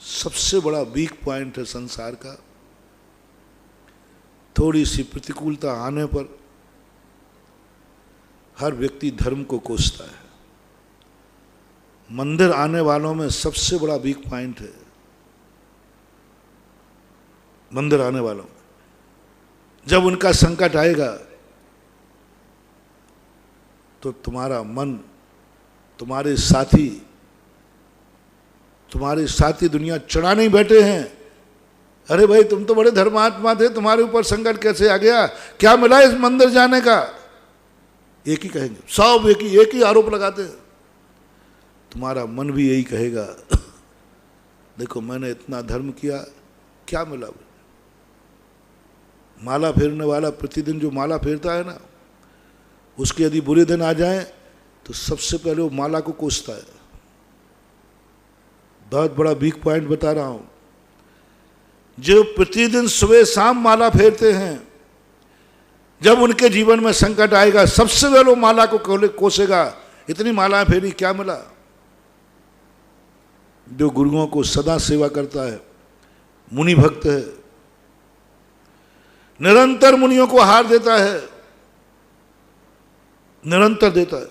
A: सबसे बड़ा वीक पॉइंट है संसार का, थोड़ी सी प्रतिकूलता आने पर हर व्यक्ति धर्म को कोसता है। मंदिर आने वालों में सबसे बड़ा वीक पॉइंट है मंदिर आने वालों में। जब उनका संकट आएगा तो तुम्हारा मन, तुम्हारे साथी दुनिया चढ़ा नहीं बैठे हैं। अरे भाई तुम तो बड़े धर्मात्मा थे, तुम्हारे ऊपर संकट कैसे आ गया? क्या मिला इस मंदिर जाने का? एक ही कहेंगे, सब एक ही आरोप लगाते हैं। तुम्हारा मन भी यही कहेगा, देखो मैंने इतना धर्म किया, क्या मिला? माला फेरने वाला प्रतिदिन जो माला फेरता है ना, उसके यदि बुरे दिन आ जाएं तो सबसे पहले वो माला को कोसता है। बहुत बड़ा वीक पॉइंट बता रहा हूं। जो प्रतिदिन सुबह शाम माला फेरते हैं, जब उनके जीवन में संकट आएगा सबसे पहले वो माला को कोसेगा। इतनी मालाएं फेरी, क्या मिला? जो गुरुओं को सदा सेवा करता है, मुनि भक्त है, निरंतर मुनियों को आहार देता है, निरंतर देता है,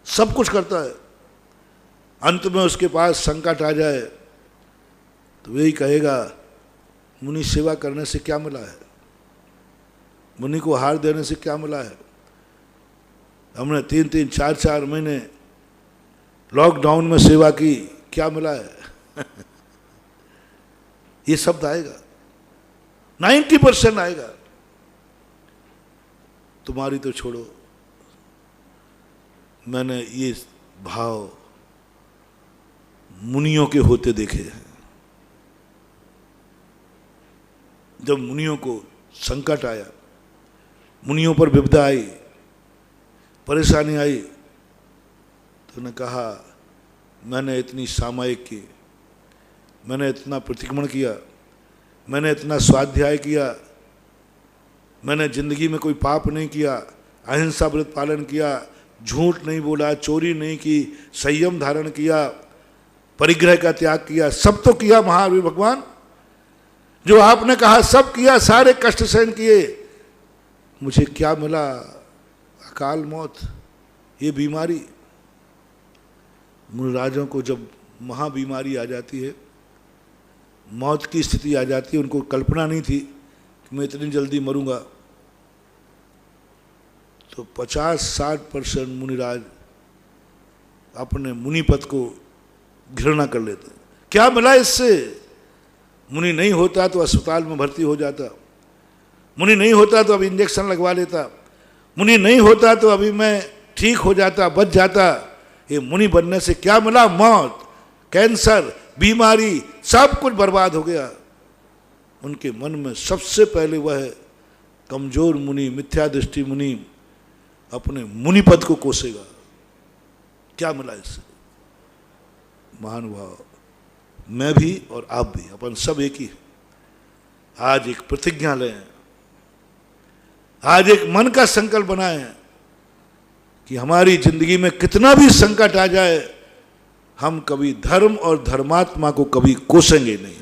A: सब कुछ करता है। अंत में उसके पास संकट आ जाए तो वही कहेगा, मुनि सेवा करने से क्या मिला है? मुनि को आहार देने से क्या मिला है? हमने 3-3, 4-4 महीने लॉकडाउन में सेवा की, क्या मिला है? ये शब्द आएगा, 90% आएगा। तुम्हारी तो छोड़ो, मैंने ये भाव मुनियों के होते देखे हैं। जब मुनियों को संकट आया, मुनियों पर विपदा आई, परेशानी आई, तो उन्होंने कहा मैंने इतनी सामायिक की, मैंने इतना प्रतिक्रमण किया, मैंने इतना स्वाध्याय किया, मैंने जिंदगी में कोई पाप नहीं किया, अहिंसा व्रत पालन किया, झूठ नहीं बोला, चोरी नहीं की, संयम धारण किया, परिग्रह का त्याग किया, सब तो किया महावीर भगवान। जो आपने कहा सब किया, सारे कष्ट सहन किए, मुझे क्या मिला? अकाल मौत, ये बीमारी। मुनिराजों को जब महाबीमारी आ जाती है, मौत की स्थिति आ जाती है, उनको कल्पना नहीं थी कि मैं इतनी जल्दी मरूंगा, तो 50-60% मुनिराज अपने मुनि पद को घृणा कर लेते। क्या मिला इससे? मुनि नहीं होता तो अस्पताल में भर्ती हो जाता, मुनि नहीं होता तो अभी इंजेक्शन लगवा लेता, मुनि नहीं होता तो अभी मैं ठीक हो जाता, बच जाता। ये मुनि बनने से क्या मिला? मौत, कैंसर, बीमारी, सब कुछ बर्बाद हो गया। उनके मन में सबसे पहले वह कमजोर मुनि, मिथ्या दृष्टि मुनि अपने मुनि पद को कोसेगा। क्या मिला इससे? महानुभाव, मैं भी और आप भी, अपन सब एक ही है। आज एक प्रतिज्ञा लें, आज एक मन का संकल्प बनाएं कि हमारी जिंदगी में कितना भी संकट आ जाए, हम कभी धर्म और धर्मात्मा को कभी कोसेंगे नहीं,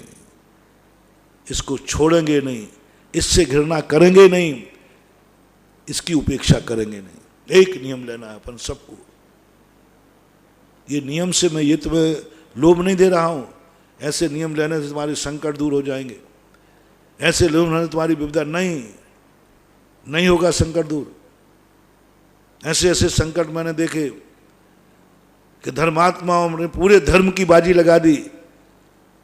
A: इसको छोड़ेंगे नहीं, इससे घृणा करेंगे नहीं, इसकी उपेक्षा करेंगे नहीं। एक नियम लेना है अपन सबको। ये नियम से मैं ये तुम्हें लोभ नहीं दे रहा हूं, ऐसे नियम लेने से तुम्हारे संकट दूर हो जाएंगे, ऐसे नियम लेने से तुम्हारी विपदा नहीं होगा संकट दूर। ऐसे ऐसे संकट मैंने देखे कि धर्मात्माओं ने पूरे धर्म की बाजी लगा दी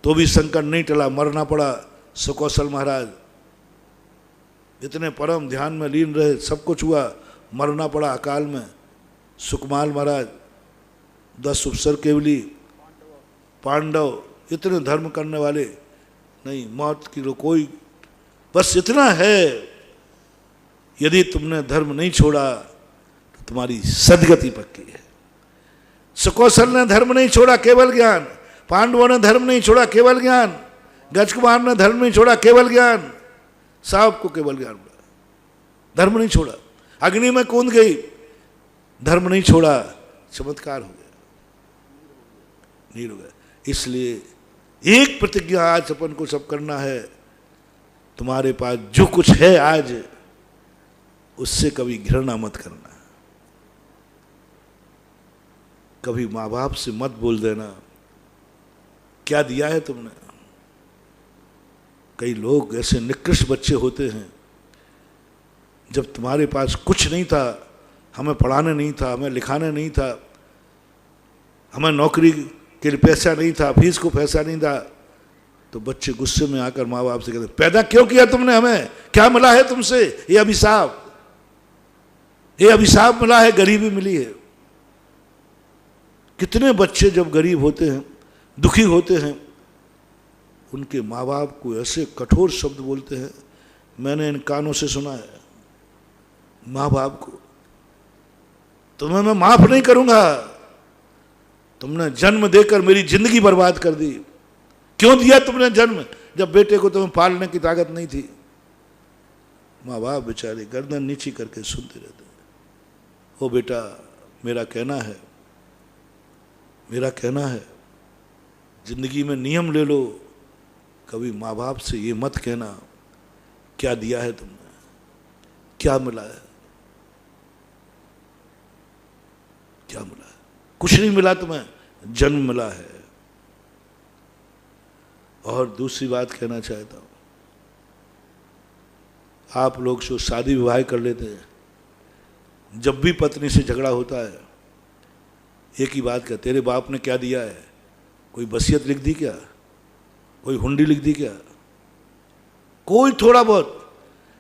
A: तो भी संकट नहीं टला, मरना पड़ा। सुकौशल महाराज इतने परम ध्यान में लीन रहे, सब कुछ हुआ, मरना पड़ा अकाल में। सुकमाल महाराज, 10 उपसर केवली, पांडव, इतने धर्म करने वाले, नहीं मौत की कोई, बस इतना है, यदि तुमने धर्म नहीं छोड़ा तो तुम्हारी सदगति पक्की है। सुकौशल ने धर्म नहीं छोड़ा, केवल ज्ञान। पांडवों ने धर्म नहीं छोड़ा, केवल ज्ञान। गजकुमार ने धर्म नहीं छोड़ा, केवल ज्ञान। साहब को केवल ज्ञान मिला, धर्म नहीं छोड़ा। अग्नि में कूद गई, धर्म नहीं छोड़ा, चमत्कार हो गया, नीर हो गया। इसलिए एक प्रतिज्ञा आज अपन को सब करना है, तुम्हारे पास जो कुछ है आज उससे कभी घृणा मत करना, कभी माँ बाप से मत बोल देना क्या दिया है तुमने। कई लोग ऐसे निकृष्ट बच्चे होते हैं, जब तुम्हारे पास कुछ नहीं था, हमें पढ़ाने नहीं था, हमें लिखाने नहीं था, हमें नौकरी के लिए पैसा नहीं था, फीस को पैसा नहीं था, तो बच्चे गुस्से में आकर माँ बाप से कहते पैदा क्यों किया तुमने, हमें क्या मिला है तुमसे, ये अभिशाप मिला है, गरीबी मिली है। कितने बच्चे जब गरीब होते हैं, दुखी होते हैं, उनके माँ बाप को ऐसे कठोर शब्द बोलते हैं, मैंने इन कानों से सुना है। माँ बाप को तुम्हें मैं माफ नहीं करूंगा, तुमने जन्म देकर मेरी जिंदगी बर्बाद कर दी। क्यों दिया तुमने जन्म, जब बेटे को तुम्हें पालने की ताकत नहीं थी। माँ बाप बेचारे गर्दन नीची करके सुनते रहते, ओ बेटा मेरा कहना है जिंदगी में नियम ले लो, कभी माँ बाप से ये मत कहना क्या दिया है तुमने, क्या मिला है, क्या मिला है। कुछ नहीं मिला तुम्हें, जन्म मिला है। और दूसरी बात कहना चाहता हूं, आप लोग जो शादी विवाह कर लेते हैं, जब भी पत्नी से झगड़ा होता है एक ही बात का, तेरे बाप ने क्या दिया है, कोई वसीयत लिख दी क्या, कोई हुंडी लिख दी क्या, कोई थोड़ा बहुत।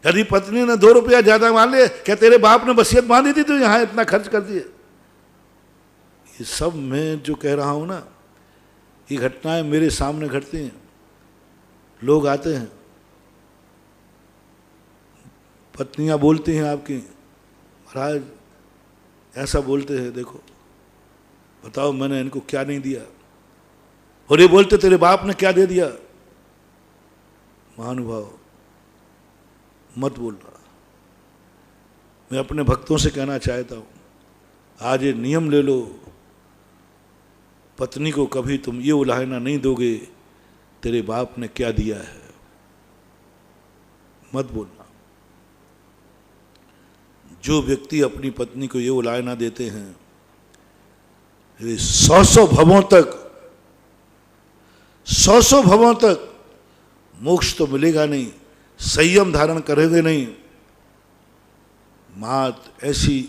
A: यदि पत्नी ने 2 रुपया ज्यादा मान लिया, क्या तेरे बाप ने वसीयत बांधी थी तो यहां इतना खर्च कर दिए। ये सब मैं जो कह रहा हूं ना, ये घटनाएं मेरे सामने घटती हैं। लोग आते हैं, पत्नियां बोलती हैं आपकी, महाराज ऐसा बोलते हैं, देखो बताओ मैंने इनको क्या नहीं दिया, और ये बोलते तेरे बाप ने क्या दे दिया। महानुभाव मत बोलना। मैं अपने भक्तों से कहना चाहता हूं, आज ये नियम ले लो, पत्नी को कभी तुम ये उलाहना नहीं दोगे तेरे बाप ने क्या दिया है, मत बोलना। जो व्यक्ति अपनी पत्नी को ये उलाहना देते हैं, वे 100 भवों तक मोक्ष तो मिलेगा नहीं, संयम धारण करोगे नहीं, मात ऐसी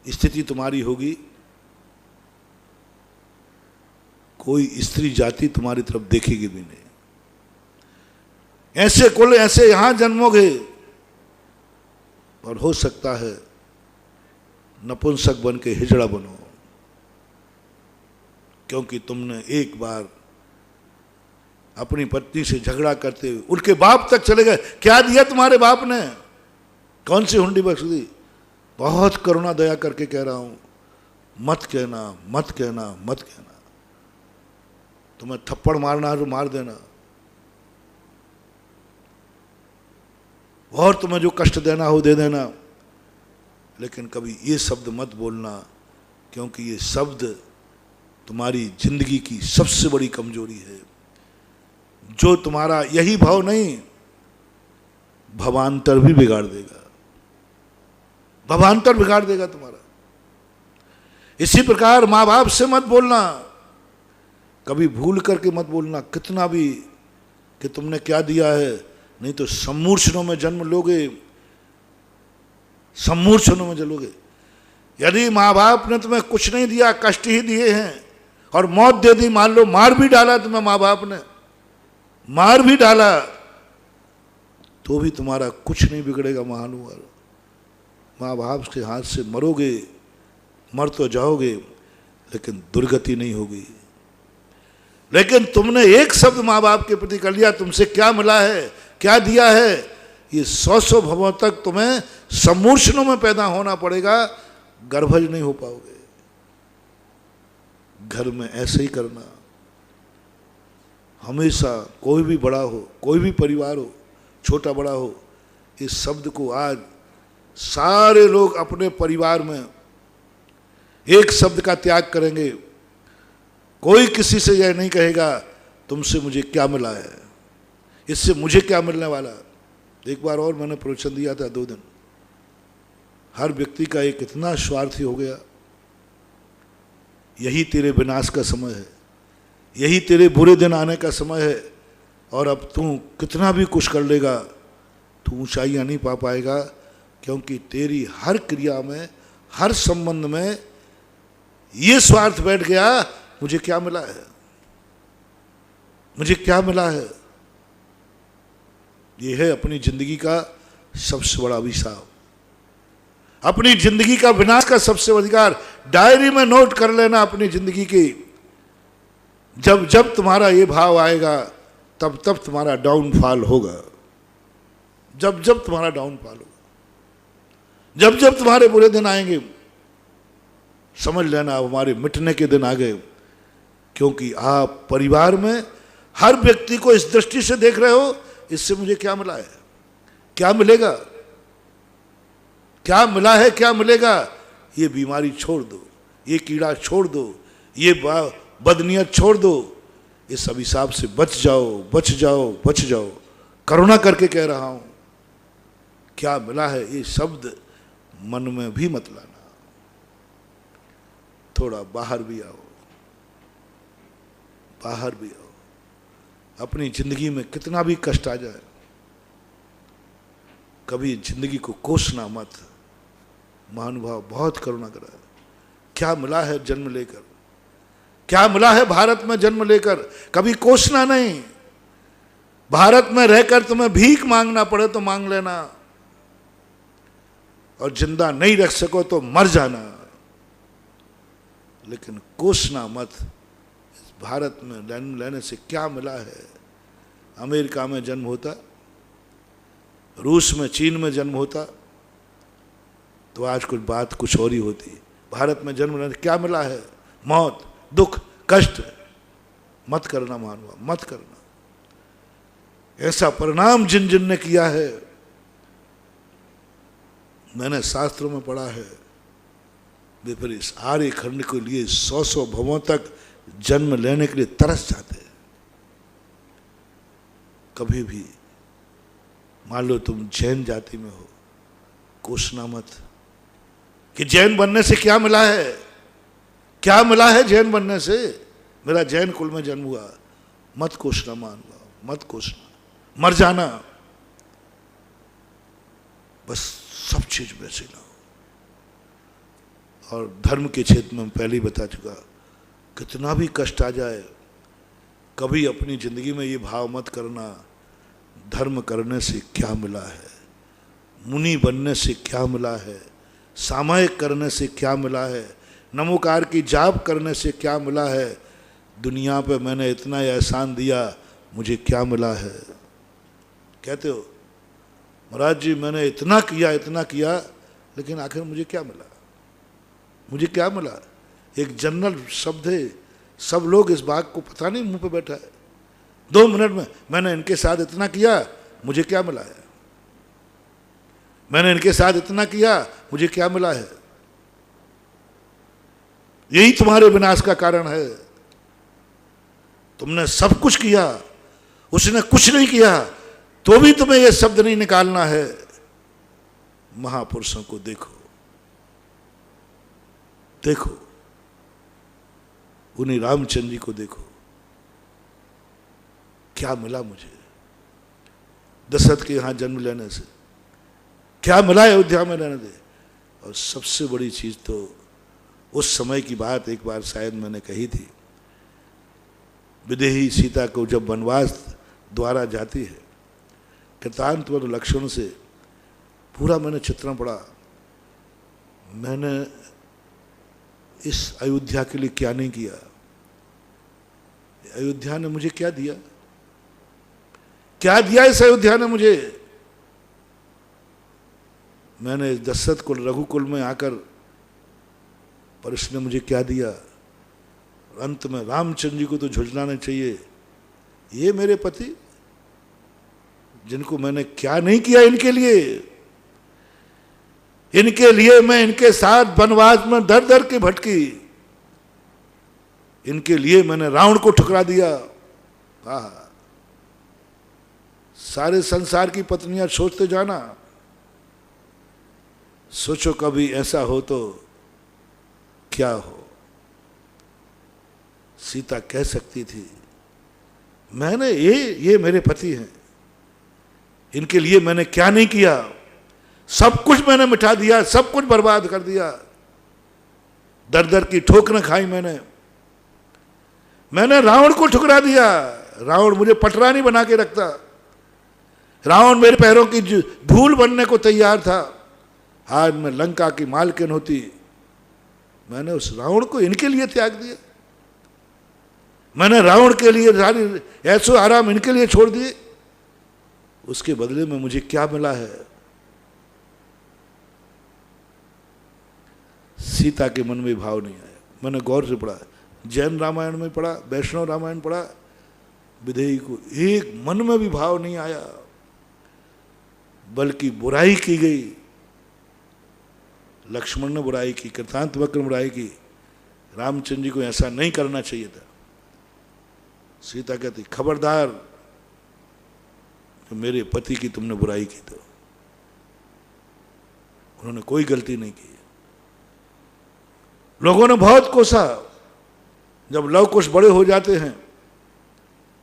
A: स्थिति तुम्हारी होगी, कोई स्त्री जाति तुम्हारी तरफ देखेगी भी नहीं। ऐसे कुल ऐसे यहां जन्मोगे, और हो सकता है नपुंसक बन के हिजड़ा बनो, क्योंकि तुमने एक बार अपनी पत्नी से झगड़ा करते हुए उनके बाप तक चले गए। क्या दिया तुम्हारे बाप ने, कौन सी हुंडी बख्श दी। बहुत करुणा दया करके कह रहा हूं, मत कहना, मत कहना, मत कहना। तुम्हें थप्पड़ मारना है तो मार देना, और तुम्हें जो कष्ट देना हो दे देना, लेकिन कभी ये शब्द मत बोलना, क्योंकि ये शब्द तुम्हारी जिंदगी की सबसे बड़ी कमजोरी है। जो तुम्हारा यही भाव नहीं, भवांतर भी बिगाड़ देगा, भवांतर बिगाड़ देगा तुम्हारा। इसी प्रकार माँ बाप से मत बोलना, कभी भूल करके मत बोलना कितना भी कि तुमने क्या दिया है, नहीं तो सम्मूर्छनों में जन्म लोगे, सम्मूर्छनों में जलोगे। यदि माँ बाप ने तुम्हें कुछ नहीं दिया, कष्ट ही दिए हैं और मौत दे दी, मान लो मार भी डाला तुम्हें, माँ बाप ने मार भी डाला, तो भी तुम्हारा कुछ नहीं बिगड़ेगा महानुभाव। माँ बाप के हाथ से मरोगे, मर तो जाओगे लेकिन दुर्गति नहीं होगी। लेकिन तुमने एक शब्द माँ बाप के प्रति कर लिया, तुमसे क्या मिला है, क्या दिया है, ये 100 भवों तक तुम्हें सम्मूर्छनों में पैदा होना पड़ेगा, गर्भज नहीं हो पाओगे। घर में ऐसे ही करना, हमेशा कोई भी बड़ा हो, कोई भी परिवार हो, छोटा बड़ा हो, इस शब्द को आज सारे लोग अपने परिवार में एक शब्द का त्याग करेंगे। कोई किसी से यह नहीं कहेगा तुमसे मुझे क्या मिला है, इससे मुझे क्या मिलने वाला। एक बार और मैंने प्रवचन दिया था 2 दिन, हर व्यक्ति का एक इतना स्वार्थी हो गया, यही तेरे विनाश का समय है, यही तेरे बुरे दिन आने का समय है, और अब तू कितना भी कुछ कर लेगा तू ऊंचाइयां नहीं पा पाएगा, क्योंकि तेरी हर क्रिया में, हर संबंध में ये स्वार्थ बैठ गया, मुझे क्या मिला है, मुझे क्या मिला है। ये है अपनी जिंदगी का सबसे बड़ा अभिशाप, अपनी जिंदगी का विनाश का सबसे अधिकार। डायरी में नोट कर लेना अपनी जिंदगी की, जब जब तुम्हारा ये भाव आएगा तब तब तुम्हारा डाउनफॉल होगा, जब जब तुम्हारा डाउनफॉल होगा, जब जब तुम्हारे बुरे दिन आएंगे, समझ लेना अब हमारे मिटने के दिन आ गए। क्योंकि आप परिवार में हर व्यक्ति को इस दृष्टि से देख रहे हो, इससे मुझे क्या मिला है, क्या मिलेगा, क्या मिला है, क्या मिलेगा। ये बीमारी छोड़ दो, ये कीड़ा छोड़ दो, ये बदनीयत छोड़ दो, इस अभिशाप से बच जाओ, बच जाओ, बच जाओ। करुणा करके कह रहा हूं, क्या मिला है ये शब्द मन में भी मत लाना। थोड़ा बाहर भी आओ, बाहर भी आओ। अपनी जिंदगी में कितना भी कष्ट आ जाए, कभी जिंदगी को कोसना मत। महानुभाव बहुत करुणा करा है। क्या मिला है जन्म लेकर, क्या मिला है भारत में जन्म लेकर, कभी कोसना नहीं। भारत में रहकर तुम्हें भीख मांगना पड़े तो मांग लेना, और जिंदा नहीं रख सको तो मर जाना, लेकिन कोसना मत। इस भारत में जन्म लेने से क्या मिला है। अमेरिका में जन्म होता, रूस में, चीन में जन्म होता तो आज कुछ बात कुछ और ही होती। भारत में जन्म लेने क्या मिला है, मौत, दुख, कष्ट। मत करना मानवा, मत करना। ऐसा परिणाम जिन जिन ने किया है, मैंने शास्त्रों में पढ़ा है, वे फिर इस आर्य खंड के लिए 100 भवों तक जन्म लेने के लिए तरस जाते हैं। कभी भी मान लो तुम जैन जाति में हो, कोसना मत कि जैन बनने से क्या मिला है, क्या मिला है जैन बनने से, मेरा जैन कुल में जन्म हुआ। मत कोसना मानवा, मत कोसना, मर जाना। बस सब चीज वैसे ना हो। और धर्म के क्षेत्र में पहले ही बता चुका, कितना भी कष्ट आ जाए, कभी अपनी जिंदगी में ये भाव मत करना, धर्म करने से क्या मिला है, मुनि बनने से क्या मिला है, सामायिक करने से क्या मिला है, नमोकार की जाप करने से क्या मिला है, दुनिया पे मैंने इतना एहसान दिया, मुझे क्या मिला है। कहते हो महाराज जी मैंने इतना किया, लेकिन आखिर मुझे क्या मिला, मुझे क्या मिला। एक जनरल शब्द है, सब लोग इस बात को पता नहीं मुंह पे बैठा है। 2 मिनट में मैंने इनके साथ इतना किया, मुझे क्या मिला है, मैंने इनके साथ इतना किया, मुझे क्या मिला है। यही तुम्हारे विनाश का कारण है। तुमने सब कुछ किया, उसने कुछ नहीं किया, तो भी तुम्हें यह शब्द नहीं निकालना है। महापुरुषों को देखो, देखो, उन्हीं रामचंद्र जी को देखो, क्या मिला मुझे दशरथ के यहाँ जन्म लेने से, क्या मिला अयोध्या में रहने से। और सबसे बड़ी चीज तो उस समय की बात एक बार शायद मैंने कही थी, विदेही सीता को जब वनवास द्वारा जाती है, कृतांत लक्ष्मण से पूरा मैंने चित्रण पढ़ा। मैंने इस अयोध्या के लिए क्या नहीं किया, अयोध्या ने मुझे क्या दिया, क्या दिया इस अयोध्या ने मुझे। मैंने दशरथ कुल रघुकुल में आकर, पर इसने मुझे क्या दिया। अंत में रामचंद्र जी को तो झुंझलाना चाहिए, ये मेरे पति जिनको मैंने क्या नहीं किया इनके लिए मैं इनके साथ वनवास में दर दर के भटकी, इनके लिए मैंने रावण को ठुकरा दिया। सारे संसार की पत्नियां सोचते जाना, सोचो कभी ऐसा हो तो क्या हो। सीता कह सकती थी मैंने ये मेरे पति हैं, इनके लिए मैंने क्या नहीं किया, सब कुछ मैंने मिटा दिया, सब कुछ बर्बाद कर दिया, दर दर की ठोकरें खाई मैंने रावण को ठुकरा दिया। रावण मुझे पटरानी बना के रखता, रावण मेरे पैरों की धूल बनने को तैयार था। आज मैं लंका की मालकिन होती, मैंने उस रावण को इनके लिए त्याग दिया। मैंने रावण के लिए सारी ऐसो आराम इनके लिए छोड़ दिए, उसके बदले में मुझे क्या मिला है। सीता के मन में भाव नहीं आया। मैंने गौर से पढ़ा, जैन रामायण में पढ़ा, वैष्णव रामायण पढ़ा, विदेही को एक मन में भी भाव नहीं आया, बल्कि बुराई की गई। लक्ष्मण ने बुराई की, कृतांत वक्र ने बुराई की, रामचंद्र जी को ऐसा नहीं करना चाहिए था। सीता कहती खबरदार, मेरे पति की तुमने बुराई की तो उन्होंने कोई गलती नहीं की। लोगों ने बहुत कोसा, जब लव कुश बड़े हो जाते हैं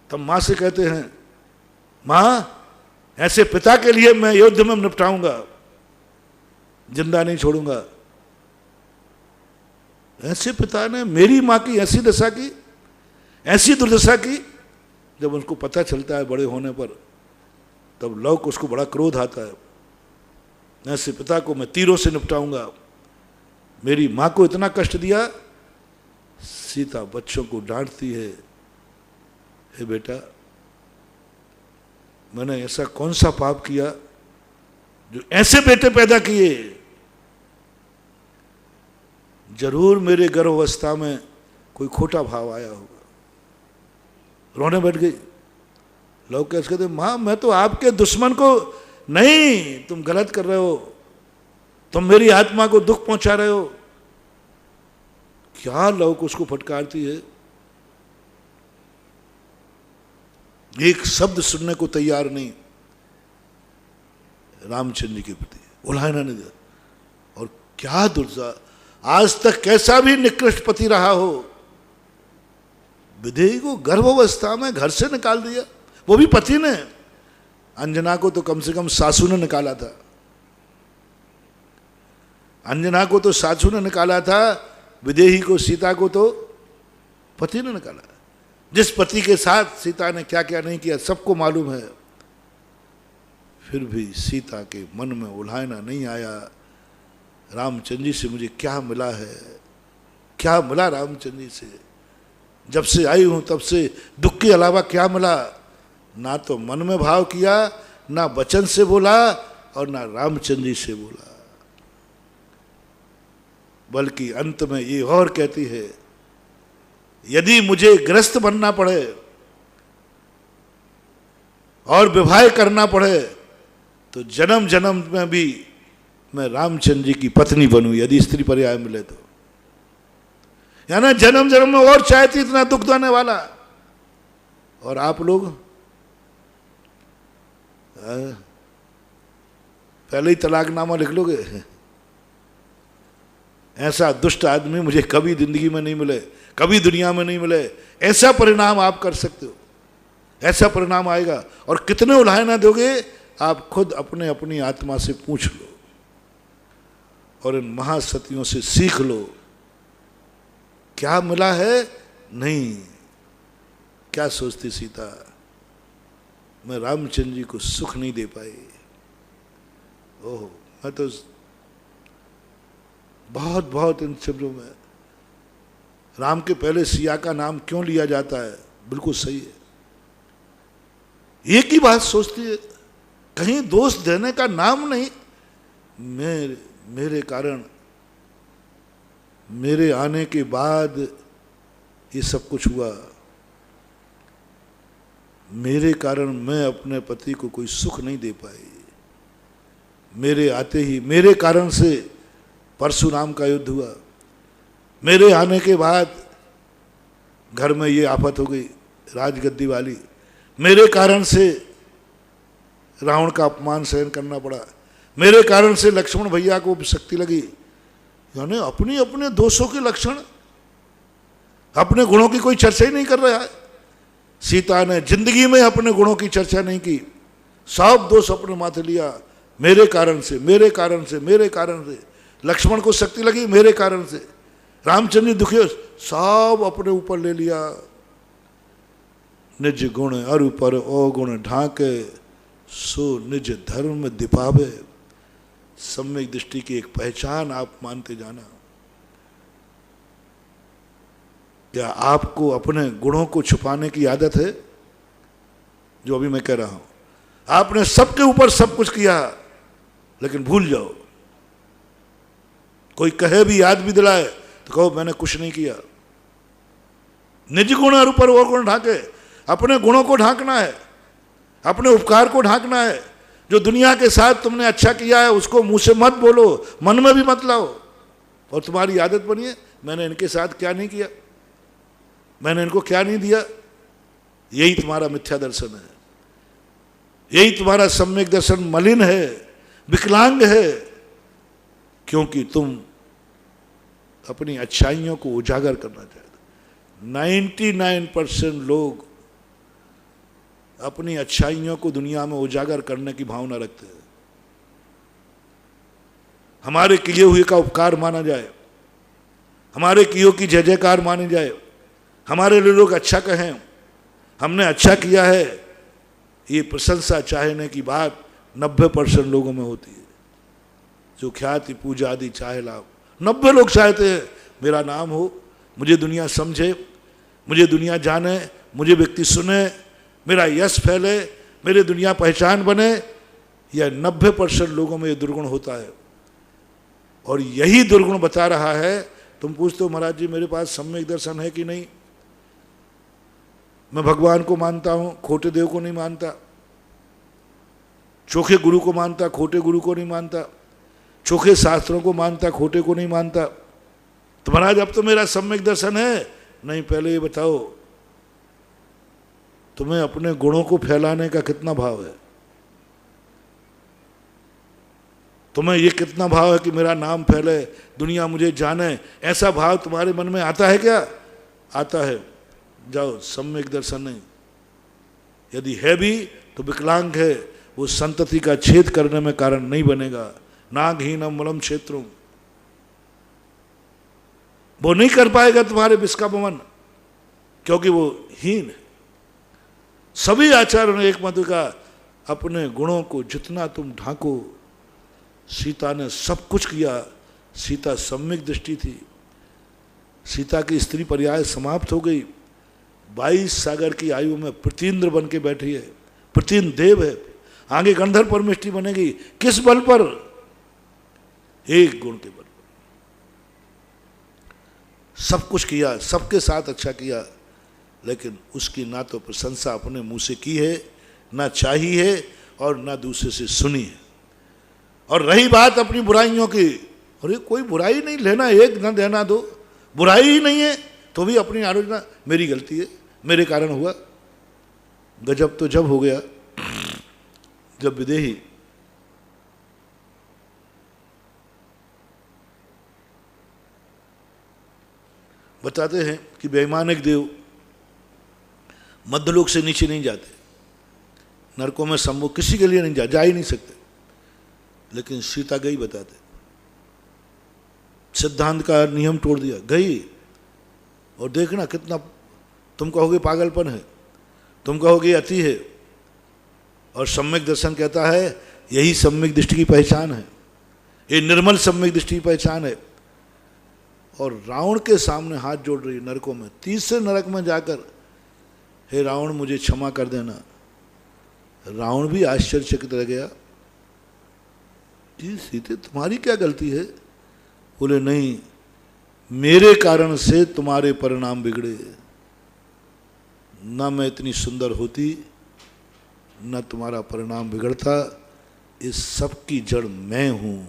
A: तब मां से कहते हैं मां ऐसे पिता के लिए मैं युद्ध में निपटाऊंगा, जिंदा नहीं छोड़ूंगा। ऐसे पिता ने मेरी मां की ऐसी दशा की, ऐसी दुर्दशा की। जब उनको पता चलता है बड़े होने पर, तब लव कुश को बड़ा क्रोध आता है। ऐसे पिता को मैं तीरों से निपटाऊंगा, मेरी मां को इतना कष्ट दिया। सीता बच्चों को डांटती है, हे बेटा मैंने ऐसा कौन सा पाप किया जो ऐसे बेटे पैदा किए। जरूर मेरे गर्भावस्था में कोई खोटा भाव आया होगा। रोने बैठ गई। लोग कैसे कहते मां मैं तो आपके दुश्मन को नहीं, तुम गलत कर रहे हो, तुम मेरी आत्मा को दुख पहुंचा रहे हो। क्या लोग उसको फटकारती है, एक शब्द सुनने को तैयार नहीं रामचंद्र जी के प्रति, उल्हाना नहीं दिया। और क्या दुर्दशा, आज तक कैसा भी निकृष्ट पति रहा हो, विदेही को गर्भावस्था में घर से निकाल दिया, वो भी पति ने। अंजना को तो कम से कम सासू ने निकाला था, अंजना को तो सासू ने निकाला था, विदेही को सीता को तो पति ने निकाला। जिस पति के साथ सीता ने क्या क्या नहीं किया सबको मालूम है। फिर भी सीता के मन में उल्हाना नहीं आया, रामचंद्र जी से मुझे क्या मिला है, क्या मिला रामचंद्र जी से। जब से आई हूं तब से दुख के अलावा क्या मिला। ना तो मन में भाव किया, ना वचन से बोला और ना रामचंद्र जी से बोला, बल्कि अंत में ये और कहती है यदि मुझे ग्रस्त बनना पड़े और विवाह करना पड़े तो जन्म जन्म में भी मैं रामचंद्र जी की पत्नी बनूं, यदि स्त्री पर्याय मिले तो। यानी जन्म जन्म में और चाहती इतना दुख देने वाला। और आप लोग पहले ही तलाकनामा लिख लोगे। ऐसा दुष्ट आदमी मुझे कभी जिंदगी में नहीं मिले, कभी दुनिया में नहीं मिले। ऐसा परिणाम आप कर सकते हो, ऐसा परिणाम आएगा। और कितने उलाहना दोगे आप खुद अपने अपनी आत्मा से पूछ लो और इन महासतियों से सीख लो, क्या मिला है? नहीं। क्या सोचती सीता, मैं रामचंद्र जी को सुख नहीं दे पाई। ओह, मैं तो बहुत बहुत इन शब्दों में, राम के पहले सिया का नाम क्यों लिया जाता है? बिल्कुल सही है। एक ही बात सोचती है, कहीं दोष देने का नाम नहीं। मेरे कारण, मेरे आने के बाद ये सब कुछ हुआ, मेरे कारण मैं अपने पति को कोई सुख नहीं दे पाई। मेरे आते ही, मेरे कारण से परशुराम का युद्ध हुआ, मेरे आने के बाद घर में ये आफत हो गई राजगद्दी वाली, मेरे कारण से रावण का अपमान सहन करना पड़ा, मेरे कारण से लक्ष्मण भैया को शक्ति लगी। यानी अपने अपने दोषों के लक्षण, अपने गुणों की कोई चर्चा ही नहीं कर रहा है। सीता ने जिंदगी में अपने गुणों की चर्चा नहीं की, सब दोष अपने माथे लिया, मेरे कारण से, मेरे कारण से, मेरे कारण से। लक्ष्मण को शक्ति लगी, मेरे कारण से। रामचंद्र जी दुखी, सब अपने ऊपर ले लिया। निज गुण अरु पर अवगुण ढाके, सो निज धर्म दिपावे। सम्यक दृष्टि की एक पहचान आप मानते जाना। क्या आपको अपने गुणों को छुपाने की आदत है? जो अभी मैं कह रहा हूं, आपने सबके ऊपर सब कुछ किया, लेकिन भूल जाओ। कोई कहे भी, याद भी दिलाए, तो कहो मैंने कुछ नहीं किया। निज गुण और ऊपर और गुण ढाके, अपने गुणों को ढांकना है, अपने उपकार को ढांकना है। जो दुनिया के साथ तुमने अच्छा किया है उसको मुंह से मत बोलो, मन में भी मत लाओ। और तुम्हारी आदत बनी है, मैंने इनके साथ क्या नहीं किया, मैंने इनको क्या नहीं दिया। यही तुम्हारा मिथ्या दर्शन है, यही तुम्हारा सम्यक दर्शन मलिन है, विकलांग है, क्योंकि तुम अपनी अच्छाइयों को उजागर करना चाहते। 99% लोग अपनी अच्छाइयों को दुनिया में उजागर करने की भावना रखते हैं। हमारे किए हुए का उपकार माना जाए, हमारे किए की जय जयकार मानी जाए, हमारे लिए लोग अच्छा कहें, हमने अच्छा किया है, ये प्रशंसा चाहने की बात 90% लोगों में होती है। जो ख्याति पूजा आदि चाहे लाभ, 90 लोग चाहते हैं मेरा नाम हो, मुझे दुनिया समझे, मुझे दुनिया जाने, मुझे व्यक्ति सुने, मेरा यश फैले, मेरे दुनिया पहचान बने। यह 90% लोगों में ये दुर्गुण होता है। और यही दुर्गुण बता रहा है। तुम पूछते हो महाराज जी मेरे पास सम्यक दर्शन है कि नहीं? मैं भगवान को मानता हूं, खोटे देव को नहीं मानता, चोखे गुरु को मानता, खोटे गुरु को नहीं मानता, चोखे शास्त्रों को मानता, खोटे को नहीं मानता। तो महाराज अब तो मेरा सम्यक दर्शन है। नहीं, पहले ये बताओ तुम्हें अपने गुणों को फैलाने का कितना भाव है? तुम्हें ये कितना भाव है कि मेरा नाम फैले, दुनिया मुझे जाने? ऐसा भाव तुम्हारे मन में आता है क्या? आता है, जाओ, सम्यक दर्शन नहीं। यदि है भी तो विकलांग है, वो संतति का छेद करने में कारण नहीं बनेगा। नागहीनम मलम क्षेत्रों, वो नहीं कर पाएगा तुम्हारे विष का पवन, क्योंकि वो हीन है। सभी आचार्यों ने एक मत कहा, अपने गुणों को जितना तुम ढांको। सीता ने सब कुछ किया, सीता सम्यक दृष्टि थी। सीता की स्त्री पर्याय समाप्त हो गई। 22 सागर की आयु में प्रतीन्द्र बन के बैठी है, प्रतीन्द्र देव है, आगे गंधर्व परमेष्ठी बनेगी। किस बल पर? एक गुण के बल पर। सब कुछ किया, सबके साथ अच्छा किया, लेकिन उसकी ना तो प्रशंसा अपने मुंह से की है, ना चाही है, और ना दूसरे से सुनी है। और रही बात अपनी बुराइयों की, अरे कोई बुराई नहीं, लेना एक न देना दो, बुराई ही नहीं है तो भी अपनी आलोचना, मेरी गलती है, मेरे कारण हुआ। गजब तो जब हो गया जब विदेही बताते हैं कि वैमानिक देव मध्यलोक से नीचे नहीं जाते। नरकों में सम्मुख किसी के लिए नहीं जा ही नहीं सकते। लेकिन सीता गई बताते, सिद्धांत का नियम तोड़ दिया, गई। और देखना कितना, तुम कहोगे पागलपन है, तुम कहोगे अति है, और सम्यक दर्शन कहता है यही सम्यक दृष्टि की पहचान है, ये निर्मल सम्यक दृष्टि की पहचान है। और रावण के सामने हाथ जोड़ रही नरकों में, तीसरे नरक में जाकर, हे रावण मुझे क्षमा कर देना। रावण भी आश्चर्यचकित रह गया कि सीते तुम्हारी क्या गलती है? बोले नहीं, मेरे कारण से तुम्हारे परिणाम बिगड़े, न मैं इतनी सुंदर होती न तुम्हारा परिणाम बिगड़ता, इस सब की जड़ मैं हूं,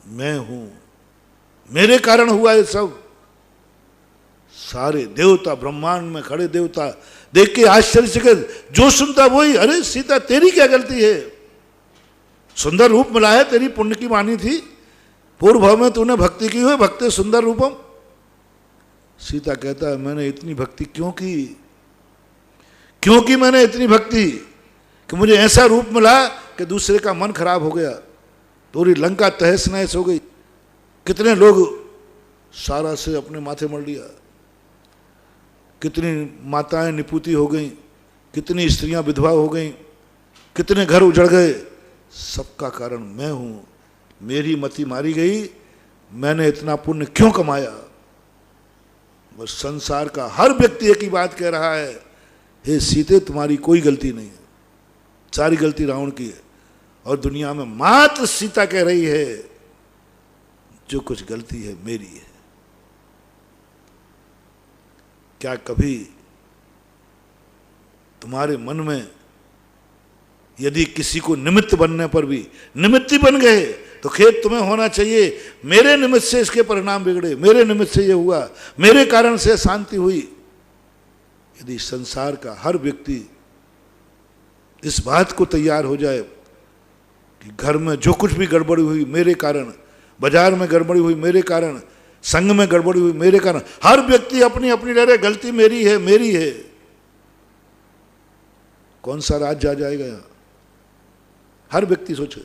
A: मैं हूं, मेरे कारण हुआ ये सब। सारे देवता, ब्रह्मांड में खड़े देवता देख के आश्चर्यचकित, जो सुनता वही, अरे सीता तेरी क्या गलती है? सुंदर रूप मिला है, तेरी पुण्य की वाणी थी, पूर्व भाव में तूने भक्ति की हो, भक्ति सुंदर रूपम। सीता कहता है मैंने इतनी भक्ति क्यों की? क्यों की मैंने इतनी भक्ति कि मुझे ऐसा रूप मिला कि दूसरे का मन खराब हो गया, पूरी लंका तहस नहस हो गई। कितने लोग सारा से अपने माथे मर लिया, कितनी माताएं निपुती हो गईं, कितनी स्त्रियां विधवा हो गईं, कितने घर उजड़ गए। सबका कारण मैं हूं, मेरी मति मारी गई, मैंने इतना पुण्य क्यों कमाया? बस संसार का हर व्यक्ति एक ही बात कह रहा है, हे सीते तुम्हारी कोई गलती नहीं है, सारी गलती रावण की है। और दुनिया में मात्र सीता कह रही है जो कुछ गलती है मेरी है। क्या कभी तुम्हारे मन में यदि किसी को निमित्त बनने पर भी निमित्त ही बन गए तो खेद तुम्हें होना चाहिए, मेरे निमित्त से इसके परिणाम बिगड़े, मेरे निमित्त से ये हुआ, मेरे कारण से शांति हुई। यदि संसार का हर व्यक्ति इस बात को तैयार हो जाए कि घर में जो कुछ भी गड़बड़ी हुई मेरे कारण, बाजार में गड़बड़ी हुई मेरे कारण, संघ में गड़बड़ी हुई मेरे कारण, हर व्यक्ति अपनी अपनी रह रहे गलती मेरी है, मेरी है, कौन सा राज जा जाएगा यहां? हर व्यक्ति सोचे,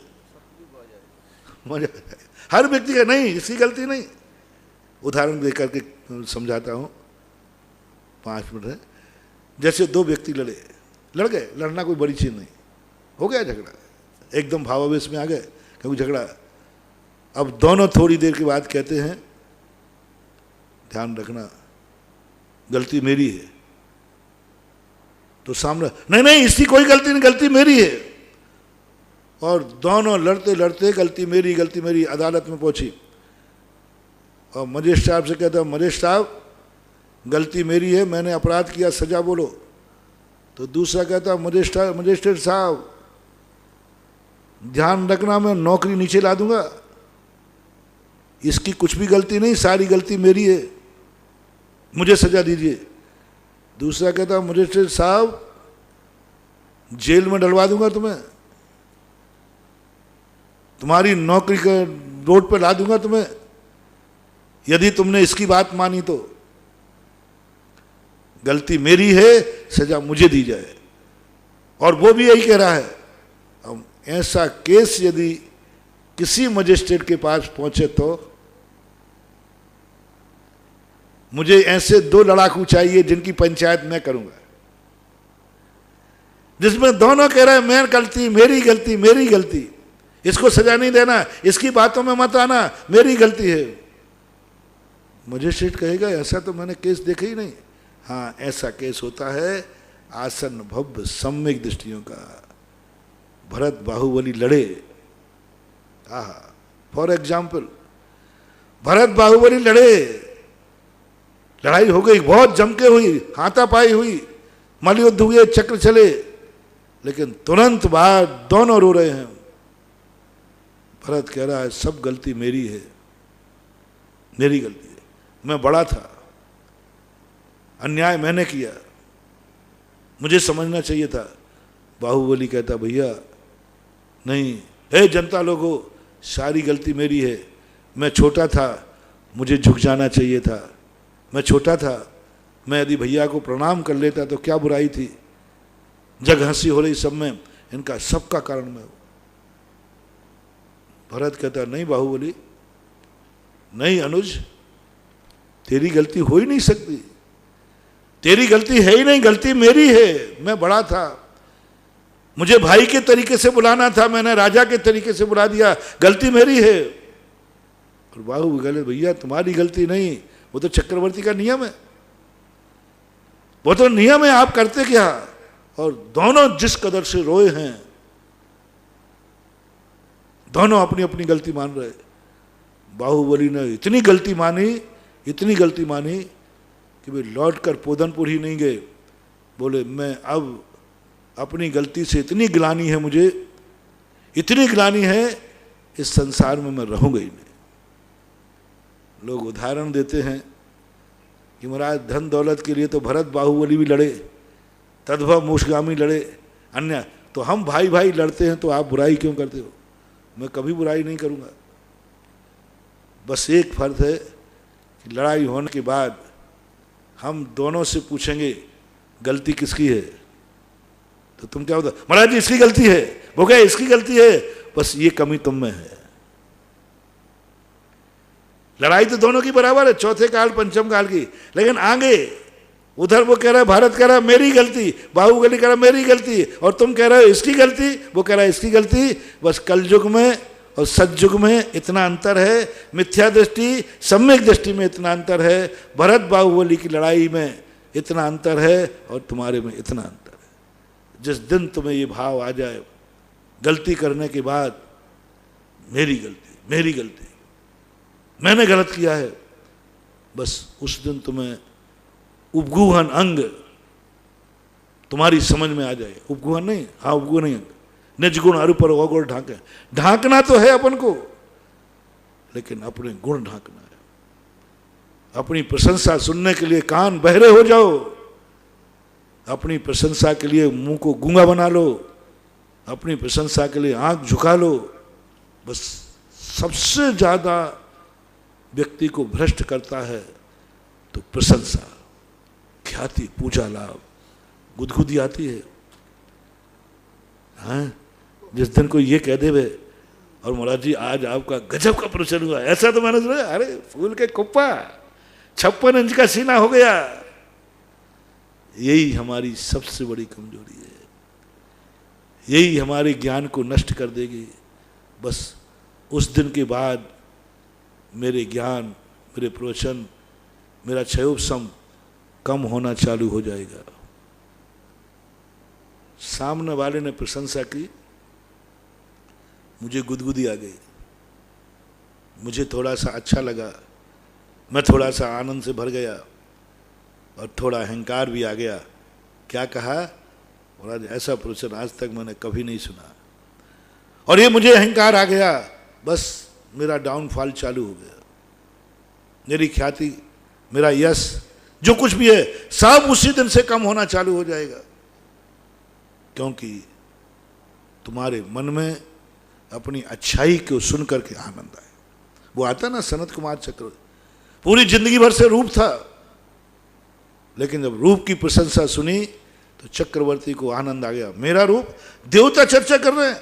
A: मजा आ जाएगा। हर व्यक्ति का नहीं, इसकी गलती नहीं। उदाहरण देकर के समझाता हूं, 5 मिनट है। जैसे दो व्यक्ति लड़ गए, लड़ना कोई बड़ी चीज नहीं, हो गया झगड़ा, एकदम भावावेश में आ गए, क्योंकि झगड़ा। अब दोनों थोड़ी देर के बाद कहते हैं ध्यान रखना गलती मेरी है, तो सामने नहीं इसकी कोई गलती नहीं, गलती मेरी है। और दोनों लड़ते लड़ते गलती मेरी अदालत में पहुंची। और मजिस्ट्रेट साहब से कहता है मजिस्ट्रेट साहब गलती मेरी है, मैंने अपराध किया, सजा बोलो। तो दूसरा कहता मजिस्ट्रेट साहब ध्यान रखना मैं नौकरी नीचे ला दूंगा, इसकी कुछ भी गलती नहीं, सारी गलती मेरी है, मुझे सजा दीजिए। दूसरा कहता मजिस्ट्रेट साहब जेल में डलवा दूंगा तुम्हें, तुम्हारी नौकरी के रोड पे ला दूंगा तुम्हें, यदि तुमने इसकी बात मानी तो। गलती मेरी है, सजा मुझे दी जाए। और वो भी यही कह रहा है। अब ऐसा केस यदि किसी मजिस्ट्रेट के पास पहुंचे तो मुझे ऐसे 2 लड़ाकू चाहिए जिनकी पंचायत मैं करूंगा, जिसमें दोनों कह रहे हैं मैं गलती, मेरी गलती, मेरी गलती, इसको सजा नहीं देना, इसकी बातों में मत आना, मेरी गलती है। मजिस्ट्रेट कहेगा ऐसा तो मैंने केस देखा ही नहीं। हाँ, ऐसा केस होता है आसन भव्य सम्यक दृष्टियों का। भरत बाहुबली लड़े, फॉर एग्जाम्पल भरत बाहुबली लड़े, लड़ाई हो गई, बहुत जमके हुई, हाथापाई हुई, मल्लयुद्ध हुए, चक्र चले, लेकिन तुरंत बाद दोनों रो रहे हैं। भरत कह रहा है सब गलती मेरी है, मेरी गलती है, मैं बड़ा था, अन्याय मैंने किया, मुझे समझना चाहिए था। बाहुबली कहता भैया नहीं, हे जनता लोगों, सारी गलती मेरी है, मैं छोटा था, मुझे झुक जाना चाहिए था, मैं छोटा था, मैं यदि भैया को प्रणाम कर लेता तो क्या बुराई थी, जग हंसी हो रही सब में, इनका सबका कारण मैं हूं। भरत कहता नहीं बाहुबली, नहीं अनुज, तेरी गलती हो ही नहीं सकती, तेरी गलती है ही नहीं, गलती मेरी है। मैं बड़ा था, मुझे भाई के तरीके से बुलाना था, मैंने राजा के तरीके से बुला दिया, गलती मेरी है। और बाहुबली बोले भैया तुम्हारी गलती नहीं, वो तो चक्रवर्ती का नियम है, वो तो नियम है, आप करते क्या। और दोनों जिस कदर से रोए हैं, दोनों अपनी अपनी गलती मान रहे। बाहुबली ने इतनी गलती मानी, इतनी गलती मानी कि वे लौटकर पोदनपुर ही नहीं गए। बोले मैं अब अपनी गलती से इतनी गिलानी है मुझे, इतनी गिलानी है, इस संसार में मैं रहूंगा ही नहीं। लोग उदाहरण देते हैं कि महाराज धन दौलत के लिए तो भरत बाहुबली भी लड़े, तद्भव मूषगामी लड़े, अन्य तो हम भाई भाई लड़ते हैं तो आप बुराई क्यों करते हो। मैं कभी बुराई नहीं करूंगा, बस एक फर्क है कि लड़ाई होने के बाद हम दोनों से पूछेंगे गलती किसकी है, तो तुम क्या होता महाराज जी इसकी गलती है, वो क्या इसकी गलती है, बस ये कमी तुम में है। लड़ाई तो दोनों की बराबर है, चौथे काल पंचम काल की, लेकिन आगे उधर वो कह रहा है, भारत कह रहा है मेरी गलती, बाहुबली कह रहा है मेरी गलती, और तुम कह रहे हो इसकी गलती, वो कह रहा है इसकी गलती। बस कलयुग में और सतयुग में इतना अंतर है, मिथ्या दृष्टि सम्यक दृष्टि में इतना अंतर है, भरत बाहुबली की लड़ाई में इतना अंतर है और तुम्हारे में इतना अंतर है। जिस दिन तुम्हें ये भाव आ जाए गलती करने के बाद मेरी गलती, मेरी गलती, मैंने गलत किया है, बस उस दिन तुम्हें उपगुहन अंग तुम्हारी समझ में आ जाए। उपगुहन नहीं, हाँ उपगुहन नहीं, निज गुण अरु पर अवगुण ढांके, ढांकना तो है अपन को, लेकिन अपने गुण ढांकना है। अपनी प्रशंसा सुनने के लिए कान बहरे हो जाओ, अपनी प्रशंसा के लिए मुंह को गूंगा बना लो, अपनी प्रशंसा के लिए आंख झुका लो। बस सबसे ज्यादा व्यक्ति को भ्रष्ट करता है तो प्रशंसा, ख्याति, पूजा, लाभ, गुदगुदी आती है। हाँ, जिस दिन कोई ये कह दे वे और महाराज जी आज आपका गजब का प्रवचन हुआ, ऐसा तो मैंने सुना, अरे फूल के कुप्पा, 56 इंच का सीना हो गया। यही हमारी सबसे बड़ी कमजोरी है, यही हमारे ज्ञान को नष्ट कर देगी। बस उस दिन के बाद मेरे ज्ञान, मेरे प्रवचन, मेरा क्षयोपशम कम होना चालू हो जाएगा। सामने वाले ने प्रशंसा की, मुझे गुदगुदी आ गई, मुझे थोड़ा सा अच्छा लगा, मैं थोड़ा सा आनंद से भर गया और थोड़ा अहंकार भी आ गया। क्या कहा महाराज, ऐसा प्रवचन आज तक मैंने कभी नहीं सुना, और ये मुझे अहंकार आ गया, बस मेरा डाउनफॉल चालू हो गया। मेरी ख्याति, मेरा यश, जो कुछ भी है सब उसी दिन से कम होना चालू हो जाएगा, क्योंकि तुम्हारे मन में अपनी अच्छाई को सुन करके आनंद आए। वो आता ना सनत कुमार चक्रवर्ती, पूरी जिंदगी भर से रूप था, लेकिन जब रूप की प्रशंसा सुनी तो चक्रवर्ती को आनंद आ गया। मेरा रूप, देवता चर्चा कर रहे हैं,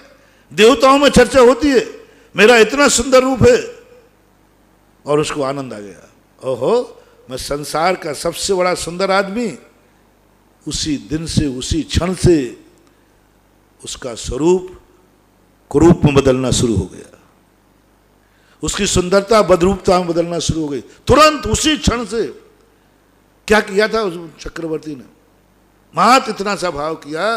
A: देवताओं में चर्चा होती है, मेरा इतना सुंदर रूप है, और उसको आनंद आ गया। ओहो, मैं संसार का सबसे बड़ा सुंदर आदमी। उसी दिन से, उसी क्षण से उसका स्वरूप कुरूप में बदलना शुरू हो गया, उसकी सुंदरता बदरूपता में बदलना शुरू हो गई, तुरंत उसी क्षण से। क्या किया था उस चक्रवर्ती ने, मात इतना सा भाव किया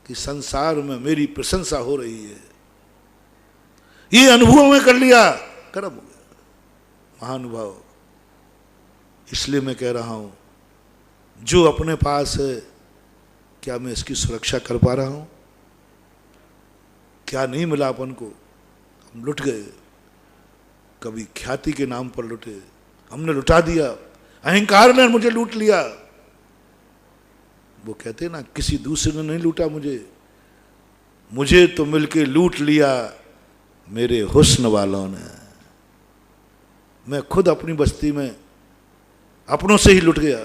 A: कि संसार में मेरी प्रशंसा हो रही है, ये अनुभव में कर लिया, कर्म हो गया। महानुभाव, इसलिए मैं कह रहा हूं, जो अपने पास है क्या मैं इसकी सुरक्षा कर पा रहा हूं? क्या नहीं मिला अपन को? हम लुट गए, कभी ख्याति के नाम पर लुटे, हमने लुटा दिया, अहंकार ने मुझे लूट लिया। वो कहते ना, किसी दूसरे ने नहीं लूटा मुझे तो मिलके लूट लिया मेरे हुस्न वालों ने। मैं खुद अपनी बस्ती में अपनों से ही लुट गया,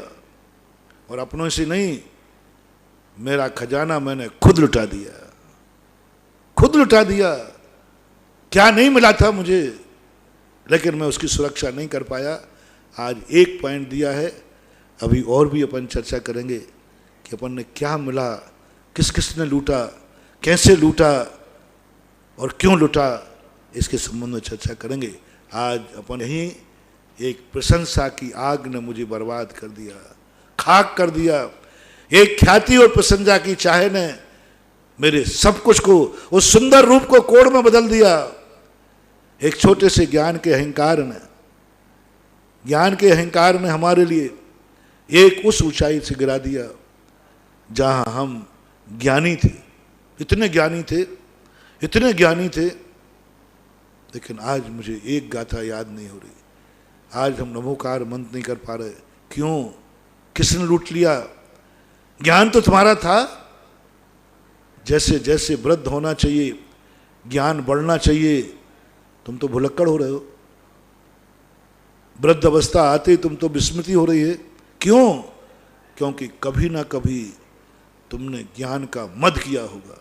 A: और अपनों से नहीं, मेरा खजाना मैंने खुद लुटा दिया, खुद लुटा दिया। क्या नहीं मिला था मुझे, लेकिन मैं उसकी सुरक्षा नहीं कर पाया। आज एक पॉइंट दिया है, अभी और भी अपन चर्चा करेंगे कि अपन ने क्या मिला, किस किस ने लूटा, कैसे लूटा और क्यों लूटा, इसके संबंध में चर्चा करेंगे। आज अपन यही एक प्रशंसा की आग ने मुझे बर्बाद कर दिया, खाक कर दिया। एक ख्याति और प्रशंसा की चाह ने मेरे सब कुछ को, उस सुंदर रूप को कोड़ में बदल दिया। एक छोटे से ज्ञान के अहंकार ने हमारे लिए एक उस ऊंचाई से गिरा दिया जहां हम ज्ञानी थे, इतने ज्ञानी थे, इतने ज्ञानी थे। लेकिन आज मुझे एक गाथा याद नहीं हो रही, आज हम नमोकार मंत्र नहीं कर पा रहे। क्यों? किसने लूट लिया? ज्ञान तो तुम्हारा था, जैसे जैसे वृद्ध होना चाहिए, ज्ञान बढ़ना चाहिए, तुम तो भुलक्कड़ हो रहे हो। वृद्ध अवस्था आते तुम तो विस्मृति हो रही है। क्यों? क्योंकि कभी ना कभी तुमने ज्ञान का मद किया होगा,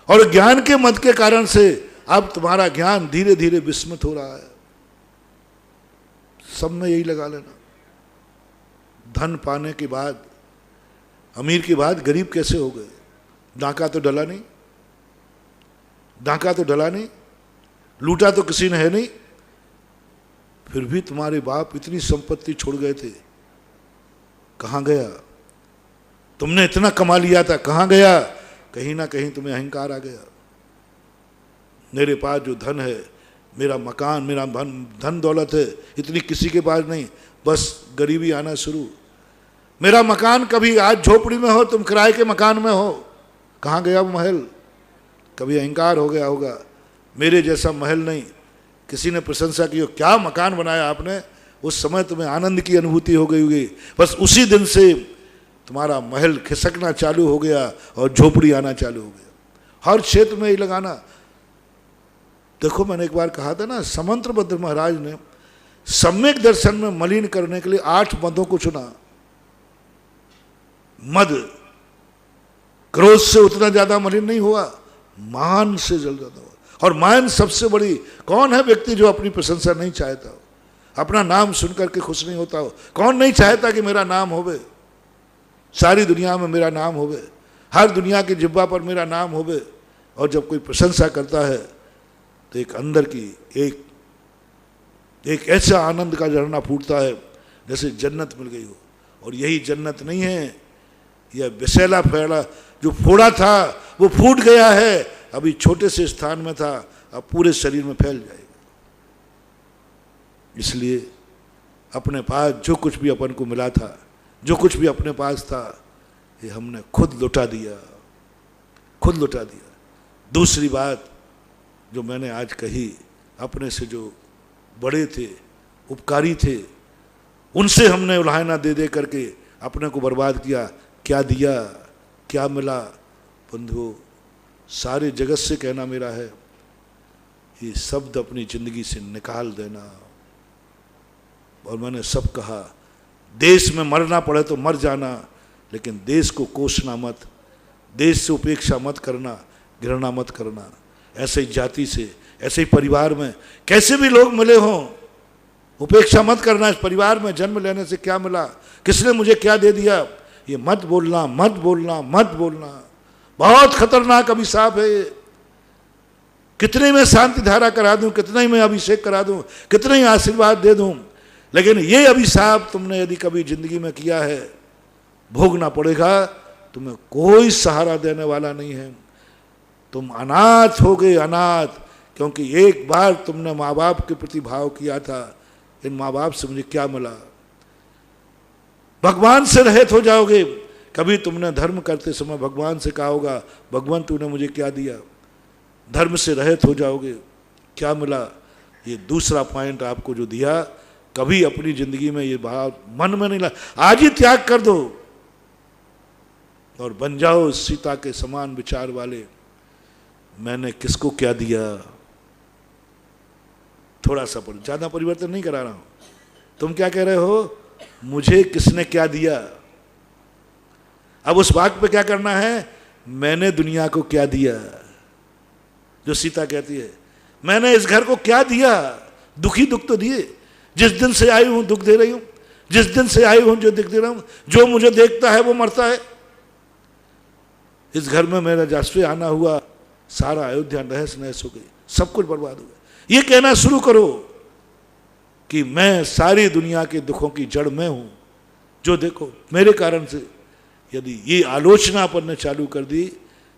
A: और ज्ञान के मद के कारण से अब तुम्हारा ज्ञान धीरे धीरे विस्मृत हो रहा है। सब में यही लगा लेना। धन पाने के बाद, अमीर के बाद गरीब कैसे हो गए? डाका तो डला नहीं, डाका तो डला नहीं, लूटा तो किसी ने है नहीं। फिर भी तुम्हारे बाप इतनी संपत्ति छोड़ गए थे, कहाँ गया? तुमने इतना कमा लिया था, कहाँ गया? कहीं ना कहीं तुम्हें अहंकार आ गया। मेरे पास जो धन है, मेरा मकान, मेरा धन दौलत है, इतनी किसी के पास नहीं, बस गरीबी आना शुरू। मेरा मकान, कभी आज झोपड़ी में हो, तुम किराए के मकान में हो, कहाँ गया वो महल? कभी अहंकार हो गया होगा, मेरे जैसा महल नहीं। किसी ने प्रशंसा की हो, क्या मकान बनाया आपने, उस समय तुम्हें आनंद की अनुभूति हो गई होगी। बस उसी दिन से तुम्हारा महल खिसकना चालू हो गया और झोपड़ी आना चालू हो गया। हर क्षेत्र में ही लगाना। देखो, मैंने एक बार कहा था ना, समंत्रभद्र महाराज ने सम्यक दर्शन में मलिन करने के लिए 8 मदों को चुना। मद, क्रोध से उतना ज्यादा मलिन नहीं हुआ, मान से जल जाता हुआ। और मान सबसे बड़ी। कौन है व्यक्ति जो अपनी प्रशंसा नहीं चाहता हो, अपना नाम सुनकर के खुश नहीं होता हो? कौन नहीं चाहता कि मेरा नाम होवे, सारी दुनिया में मेरा नाम होवे, हर दुनिया की जिब्बा पर मेरा नाम होवे। और जब कोई प्रशंसा करता है तो एक अंदर की एक ऐसा आनंद का झरना फूटता है जैसे जन्नत मिल गई हो। और यही जन्नत नहीं है, यह विशैला फैला जो फोड़ा था वो फूट गया है। अभी छोटे से स्थान में था, अब पूरे शरीर में फैल जाएगा। इसलिए अपने पास जो कुछ भी अपन को मिला था, जो कुछ भी अपने पास था, ये हमने खुद लुटा दिया, खुद लुटा दिया। दूसरी बात जो मैंने आज कही, अपने से जो बड़े थे, उपकारी थे, उनसे हमने उल्हाना दे दे करके अपने को बर्बाद किया। क्या दिया, क्या मिला? बंधुओं, सारे जगत से कहना मेरा है, ये शब्द अपनी जिंदगी से निकाल देना। और मैंने सब कहा, देश में मरना पड़े तो मर जाना, लेकिन देश को कोसना मत, देश से उपेक्षा मत करना, घृणा मत करना। ऐसे ही जाति से, ऐसे ही परिवार में कैसे भी लोग मिले हों, उपेक्षा मत करना। इस परिवार में जन्म लेने से क्या मिला, किसने मुझे क्या दे दिया, ये मत बोलना, मत बोलना, मत बोलना। बहुत खतरनाक अभिशाप है ये। कितने में शांति धारा करा दूं, कितने में अभिषेक करा दूं, कितने ही आशीर्वाद दे दूं, लेकिन ये अभिशाप तुमने यदि कभी जिंदगी में किया है, भोगना पड़ेगा। तुम्हें कोई सहारा देने वाला नहीं है, तुम अनाथ हो गए, अनाथ। क्योंकि एक बार तुमने माँ बाप के प्रति भाव किया था, इन माँ बाप से मुझे क्या मिला। भगवान से रहित हो जाओगे। कभी तुमने धर्म करते समय भगवान से कहा होगा, भगवान तूने मुझे क्या दिया। धर्म से रहित हो जाओगे, क्या मिला। ये दूसरा पॉइंट आपको जो दिया, कभी अपनी जिंदगी में ये भाव मन में नहीं ला। आज ही त्याग कर दो और बन जाओ सीता के समान विचार वाले। मैंने किसको क्या दिया, थोड़ा सा ज्यादा परिवर्तन नहीं करा रहा हूं। तुम क्या कह रहे हो, मुझे किसने क्या दिया। अब उस बात पे क्या करना है, मैंने दुनिया को क्या दिया, जो सीता कहती है मैंने इस घर को क्या दिया, दुखी दुख तो दिए, जिस दिन से आई हूं दुख दे रही हूं, जिस दिन से आई हूं जो दुख दे रहा हूं, जो मुझे देखता है वो मरता है। इस घर में मेरा जासवे आना हुआ, सारा अयोध्या नहस नहस हो गई, सब कुछ बर्बाद हो गया। ये कहना शुरू करो कि मैं सारी दुनिया के दुखों की जड़ में हूं, जो देखो मेरे कारण से। यदि ये आलोचना अपन ने चालू कर दी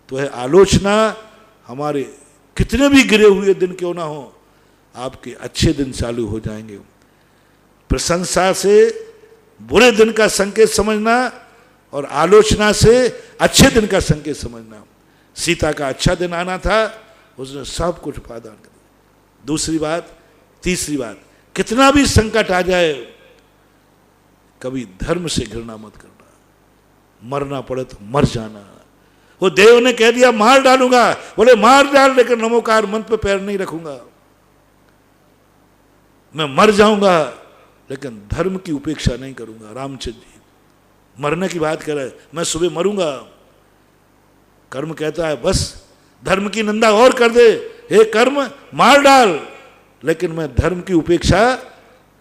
A: तो है आलोचना हमारे कितने भी गिरे हुए दिन क्यों ना हो, आपके अच्छे दिन चालू हो जाएंगे। प्रशंसा से बुरे दिन का संकेत समझना और आलोचना से अच्छे दिन का संकेत समझना। सीता का अच्छा दिन आना था, उसने सब कुछ पादान कर दिया। दूसरी बात, तीसरी बात, कितना भी संकट आ जाए कभी धर्म से घृणा मत करना, मरना पड़े तो मर जाना। वो देव ने कह दिया मार डालूंगा, बोले मार डाल, लेकिन नमोकार मंत्र पे पैर नहीं रखूंगा, मैं मर जाऊंगा लेकिन धर्म की उपेक्षा नहीं करूंगा। रामचंद्र जी मरने की बात कर रहे, मैं सुबह मरूंगा। कर्म कहता है बस धर्म की निंदा और कर दे, हे कर्म मार डाल, लेकिन मैं धर्म की उपेक्षा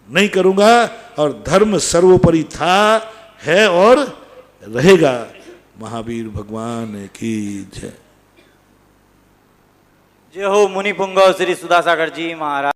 A: नहीं करूंगा, और धर्म सर्वोपरि था, है और रहेगा। महावीर भगवान की जय।
B: जय हो मुनि पुंगव श्री सुधासागर जी महाराज।